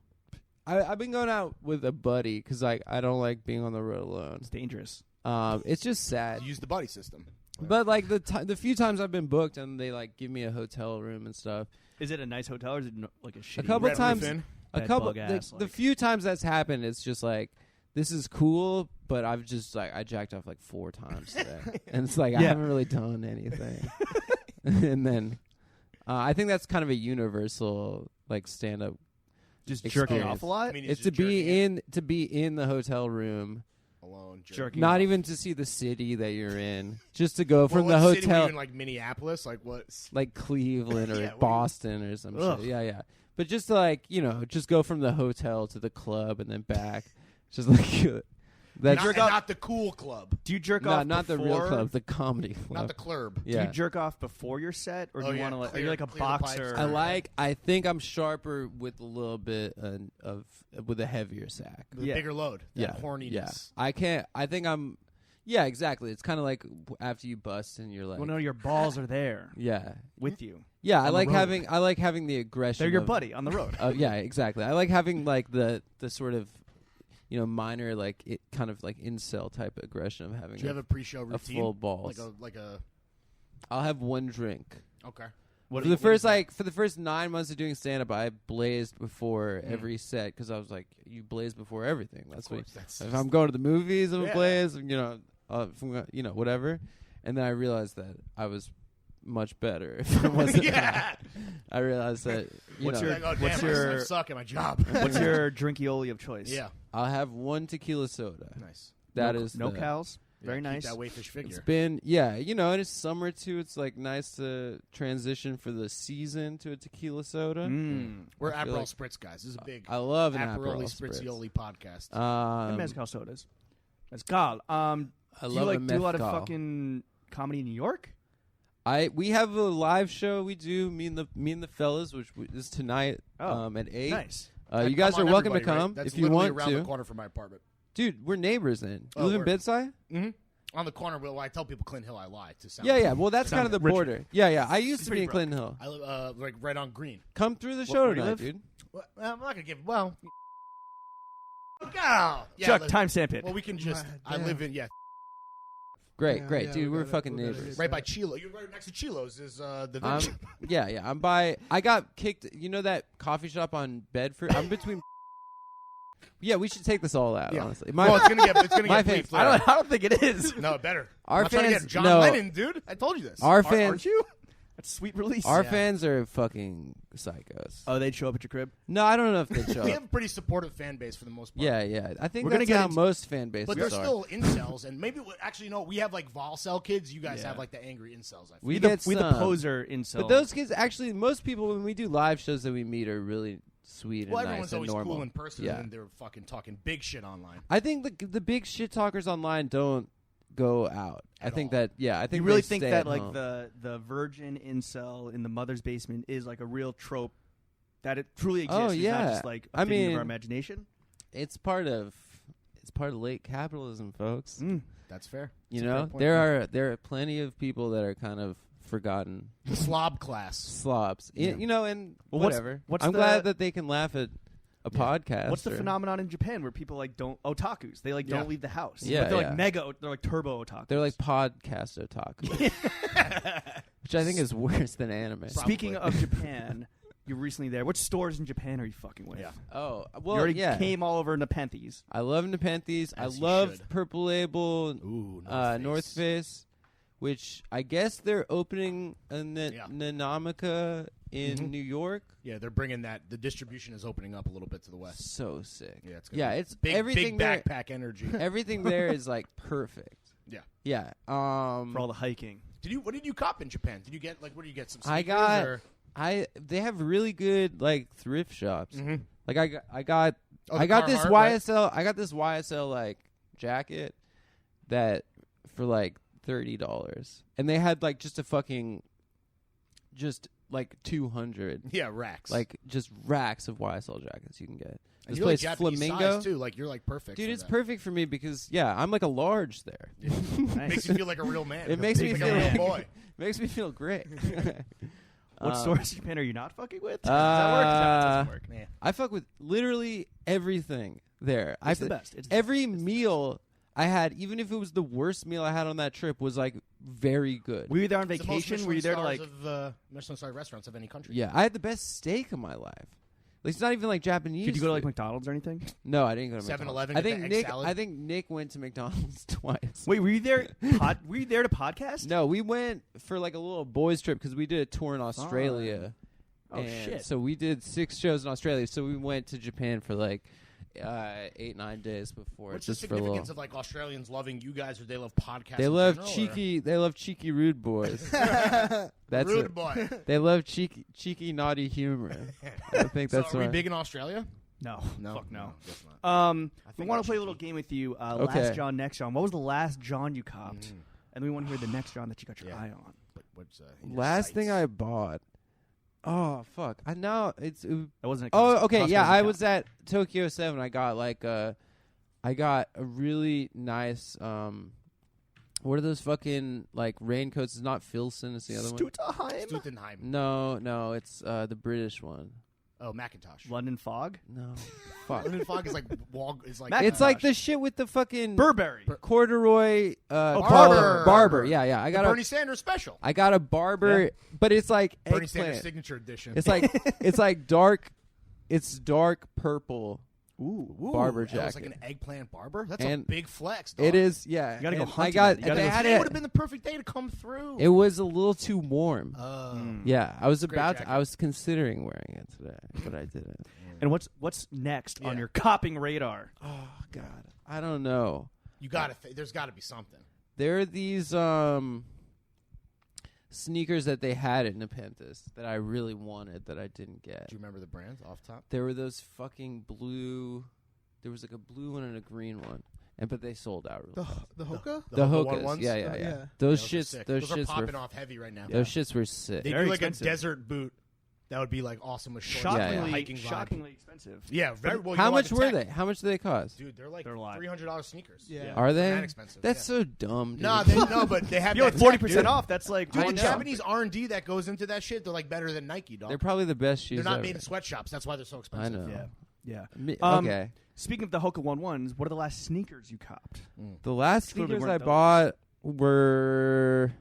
I've been going out with a buddy because like I don't like being on the road alone. It's dangerous. It's just sad. Use the buddy system. But like the few times I've been booked and they like give me a hotel room and stuff. Is it a nice hotel or is it like a shitty? A couple Red times, Roof Inn? a bed couple bug ass, the like- few times that's happened, it's just like this is cool, but I've just like I jacked off like 4 times today, and it's like I Yeah. haven't really done anything. And then I think that's kind of a universal like stand up. Just experience. jerking off a lot. I mean, It's just to be jerking in to be in the hotel room. alone. Jerking Not off. even to see the city that you're in, just to go from Well, the what city were hotel, you in, like Minneapolis, like what? like Cleveland or Yeah, what do you- Boston or some Ugh. shit. Yeah. But just to like just go from the hotel to the club and then back. Just like that. Not, and not the cool club, Do you jerk off? Not the real before- club, the comedy club. not the club. Do yeah. you jerk off before your set, or do Oh, you yeah, want to? Like, are clear- you like a clear the pipes. boxer? I think I'm sharper with a little bit with a heavier sack. The Yeah. bigger load. Yeah, That horniness. yeah. I can't. I think I'm. Yeah, exactly. It's kind of like after you bust and you're like, Well, no, your balls are there yeah, with you. yeah. I the like road. having. I like having the aggression. They're your of- buddy on the road. Yeah, exactly. I like having like the sort of minor like it kind of like incel type of aggression of having Do you have a a pre-show routine? full balls. Like a. I'll have one drink. Okay. What For the first 9 months of doing stand up, I blazed before every set because I was like, you blaze before everything. That's Of what. course, that's If I'm going to the movies, I'm Yeah. a blaze. Whatever. And then I realized that I was much better if I wasn't. yeah. I realized that What's know, your- Like, oh, what's damn, your- I suck at my job. What's your drinkioli of choice? Yeah. I'll have one tequila soda. Nice. That no, is no the- cows. Very Yeah, nice. Keep that wayfish figure. It's been and it's summer too. It's like nice to transition for the season to a tequila soda. Mm. We're I feel Aperol like- Spritz guys. This is a big I love an Aperol Aperol Spritz. Spritzioli podcast. And mezcal sodas. Mezcal. I Do you love like a do a lot of mezcal. fucking comedy in New York? We have a live show we do. Me and the fellas, which is tonight Oh, at 8. Nice. You guys Come are on, welcome to everybody, right? come That's if you literally want around to. the corner from my apartment. Dude, we're neighbors then. Oh, You live in word. Bedside? Mm-hmm. On the corner, well, I tell people Clinton Hill, I lie to sound. Yeah. Well, that's kind of the Richmond. border. Yeah. I used It's to be pretty in Clinton Hill. I live like right on Green. Come through the show where do you tonight, live? dude. Well, I'm not gonna give. Well, yeah, Chuck, look, timestamp it. Well, we can just. I Damn. live in Great, Yeah, great, yeah, dude. we We're got it. fucking We got it. neighbors. right by Chilo. You're right next to Chilo's. Is the I'm, Vinci. I'm by. I got kicked. You know that coffee shop on Bedford? I'm between. Yeah, we should take this all out. Yeah. Honestly, Well, it's gonna get. It's gonna my get fans- bleeped I later. don't think it is. No, it better. Our I'm not trying to fans- get John no. Lennon, dude. I told you this. our Aren't fans, you? That's a sweet release. our Yeah. fans are fucking psychos. Oh, they'd show up at your crib. No, I don't know if they show we up. have a pretty supportive fan base for the most part. Yeah. I think We're gonna that's get how into- most fan bases But they're are. still incels, and maybe actually no. We have like Volcel kids. You guys Yeah. have like the angry incels. I feel. We the get the some. poser incel. But those kids, actually, most people when we do live shows that we meet are really sweet Well, and everyone's nice and always normal. cool in person, Yeah. and they're fucking talking big shit online. I think the big shit talkers online don't go out. I At think all. that I think you really they think stay that at like home. the virgin incel in the mother's basement is like a real trope that it truly exists. Oh, It's not yeah. just like a I thing of mean- our imagination. it's part of late capitalism, folks. Mm. That's fair. You That's a fair know, point, there are plenty of people that are kind of forgotten the slob class. slobs. Yeah. You know, and Well, what's- whatever. what's I'm the- glad that they can laugh at a podcast. What's the or- phenomenon in Japan where people like don't otakus? They like Yeah. don't leave the house. Yeah, but they're yeah. like mega. They're like turbo otakus. They're like podcast otaku, which I think is worse than anime. Speaking Probably. of Japan, you're recently there. Which stores in Japan are you fucking with? Yeah. Oh, You well, already yeah. came all over Nepenthes. I love Nepenthes. I As you love should. Purple Label, Ooh, North Face, which I guess they're opening in the Yeah. Nanamica in Mhm. New York. Yeah, they're bringing that. The distribution is opening up a little bit to the west. So sick. Yeah, it's gonna be it's big, everything big there. backpack energy. Everything there is like perfect. Yeah. Yeah. For all the hiking. What did you cop in Japan? Did you get like what did you get? Some I sneakers got- or? they have really good like thrift shops. Mhm. Like I got Oh, the I got this Carhartt, right? YSL. I got this YSL like jacket that for like $30, and they had like just a fucking just like 200. Yeah, racks. Like just racks of YSL jackets you can get. and This you're like place Japanese Flamingo, size too. Like you're like perfect. dude. for It's that. perfect for me because I'm like a large there. Makes you feel like a real man. It makes me like feel a real boy. Makes me feel great. What stores in Japan are you not fucking with? Does that work? That doesn't work. Yeah. I fuck with literally everything there. It's the best. It's Every meal I had, even if it was the worst meal I had on that trip, was like very good. Were you there on It's the most vacation? Were you there to Michelin like? stars of Michelin star restaurants of any country? Yeah, I had the best steak of my life. Like, it's not even like Japanese. Did you go to like food. McDonald's or anything? No, I didn't go to 7-Eleven, McDonald's. I get think the egg Nick. salad? I think Nick went to McDonald's twice. Wait, were you there? Were you there to podcast? No, we went for like a little boys trip because we did a tour in Australia. Oh and shit! So we did 6 shows in Australia. So we went to Japan for like 8-9 days before. What's the just for a little. significance of like Australians loving you guys, or they love podcasts? They in love general, cheeky. They love cheeky rude boys. That's Rude it. boy. They love cheeky naughty humor. I think that's so are we right. big in Australia? No, No, fuck no. guess not. We think want I'm to play a cheeky. little game with you. Okay. Last John, next John. What was the last John you copped? And we want to hear the next John that you got your Yeah. eye on. What's in your Last thing sights? I bought. Oh fuck! I know it's. That wasn't. Oh, okay. Costco Yeah, doesn't I count. was at Tokyo 7. I got like I got a really nice what are those fucking like raincoats? It's not Filson, it's the other one. Stuttenheim. No, it's the British one. Oh, Macintosh. London Fog. No. Fuck. London Fog is like is like Macintosh. It's like the shit with the fucking Burberry. corduroy Barber. barber. Yeah, I got Bernie Sanders special. I got a barber, but it's like Bernie Sanders eggplant. signature edition. It's like it's like dark purple. Ooh, barber that was like jacket. an eggplant barber. That's And a big flex. Dog. It is, yeah. You gotta go And I hunting got. then. You gotta they go had Today it. would have been the perfect day to come through. It was a little too warm. Yeah, I was Great about. jacket. I was considering wearing it today, but I didn't. And what's next on Yeah. your copping radar? Oh God, I don't know. You got to. There's got to be something. There are these sneakers that they had at Nepenthes that I really wanted that I didn't get. Do you remember the brands off top? There were those fucking blue. There was like a blue one and a green one, but they sold out real fast. The Hoka? The Hoka Hokas, ones? yeah. Yeah. Those Those are shits, sick. those Those are shits popping were, off heavy right now. those shits were sick. They Very do like expensive. a desert boot. That would be like awesome with shorts. Yeah, and yeah. hiking vibe. Shockingly expensive. Yeah, very well. How you know much the were tech. they? How much do they cost? Dude, they're like They're a lot. $300 sneakers. Yeah. Are they? That expensive. That's yeah. so dumb, dude. No, no, but they have You know, that 40% tech, off. That's like Dude, I the know. Japanese R&D that goes into that shit, they're like better than Nike, dog. They're probably the best shoes They're not ever. made in sweatshops. That's why they're so I expensive. know. Yeah. Me- Um, okay. Speaking of the Hoka 11s, what are the last sneakers you copped? The last clearly sneakers weren't I those. bought were.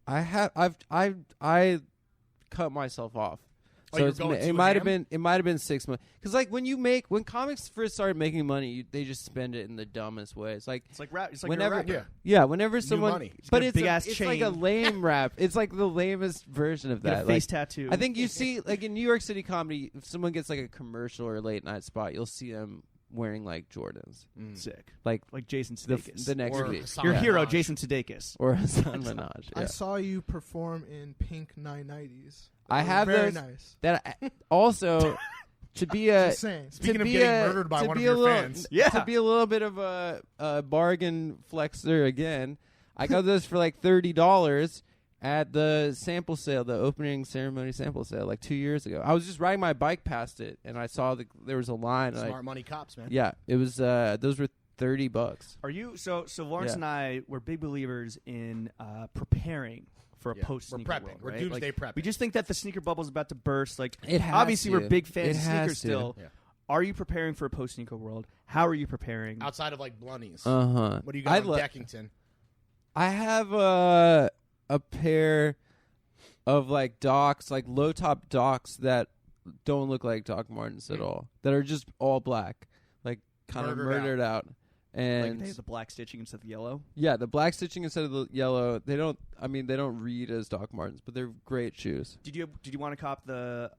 I cut myself off. Oh, So you're it's going it too might have ham? been 6 months because like when comics first started making money, they just spend it in the dumbest way. It's like It's like rap. It's like whenever you're a rapper. whenever someone money. but get a it's big-ass it's like a chain. lame rap. It's like the lamest version of Get that. a face Like, tattoo. I think you see like in New York City comedy, if someone gets like a commercial or a late night spot, you'll see them wearing like Jordans, sick. like Like Jason the Sudeikis. the next Or week, Hassan Your hero, Minaj. Jason Sudeikis. or Hassan Minaj. I Yeah. saw you perform in pink 990s. I have very those. nice. That also to be a Insane. Speaking to of be getting a- murdered by to one of be your a little, fans. Yeah. to be a little bit of a bargain flexer again. I got those for like $30 at the sample sale, the opening ceremony sample sale, like 2 years ago. I was just riding my bike past it, and I saw there was a line. and Smart money cops, man. yeah, it was. Those were $30. Are you so Lawrence Yeah. and I were big believers in preparing for a Yeah. post We're sneaker prepping. world, We're right? doomsday prepping. We just think that the sneaker bubble is about to burst. Like It has obviously to. we're big fans It of has sneakers to. still. Yeah. Are you preparing for a post sneaker world? How are you preparing? Outside of like Blunnies. What What do you got on Deckington? I have a pair of like Docs, like low top Docs that don't look like Doc Martens at all. That are just all black, like kind of Murdered murdered out. Like And they have the black stitching instead of the yellow. yeah, the black stitching instead of the yellow. They don't read as Doc Martens, but they're great shoes. Did you want to cop the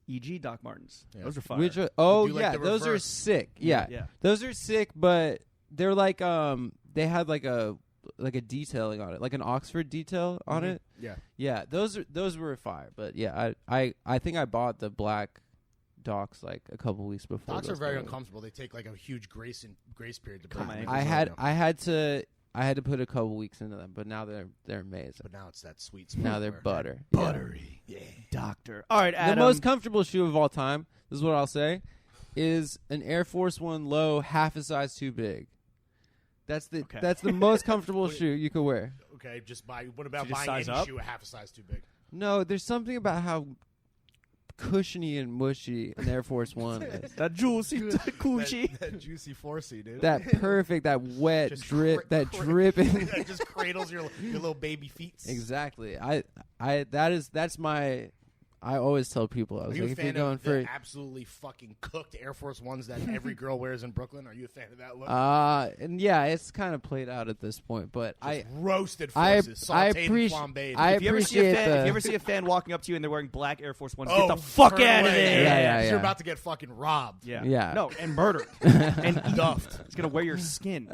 EG Doc Martens? Yeah. Those are fire. Which do like yeah, the those are reverse. sick. Yeah. yeah. Those are sick, but they're like they had like a detailing on it, like an Oxford detail on it. Yeah. Yeah, those were fire. But yeah, I think I bought the black Docs like a couple weeks before. Docs are those very came out. uncomfortable. They take like a huge grace period to Cut break. my them. ankles. I had to I had to put a couple weeks into them, but now they're amazing. But now it's that sweet spot. Now they're where- butter. Buttery. Yeah. Doctor. All right, The Adam. most comfortable shoe of all time, this is what I'll say, is an Air Force One low, half a size too big. That's the most comfortable shoe you could wear. Okay, just buy. What about So just buying size any up? shoe a half a size too big? No, there's something about how cushiony and mushy an Air Force One is. that juicy coochie. That juicy 4C, dude. That perfect, that wet Just drip, that dripping. That just cradles your little baby feet. Exactly. That's my. I always tell people, I Are was you like, a if you're fan going of for the absolutely fucking cooked Air Force Ones that every girl wears in Brooklyn? Are you a fan of that look? and yeah, it's kind of played out at this point, but Just roasted I forces, sauteed appreciate- and flambéed. I If you appreciate if you ever see a fan walking up to you and they're wearing black Air Force Ones, Oh, get the fuck turn out of away. there. Yeah. You're about to get fucking robbed. Yeah. Yeah. No, and murdered. and Duffed. It's going to wear your skin.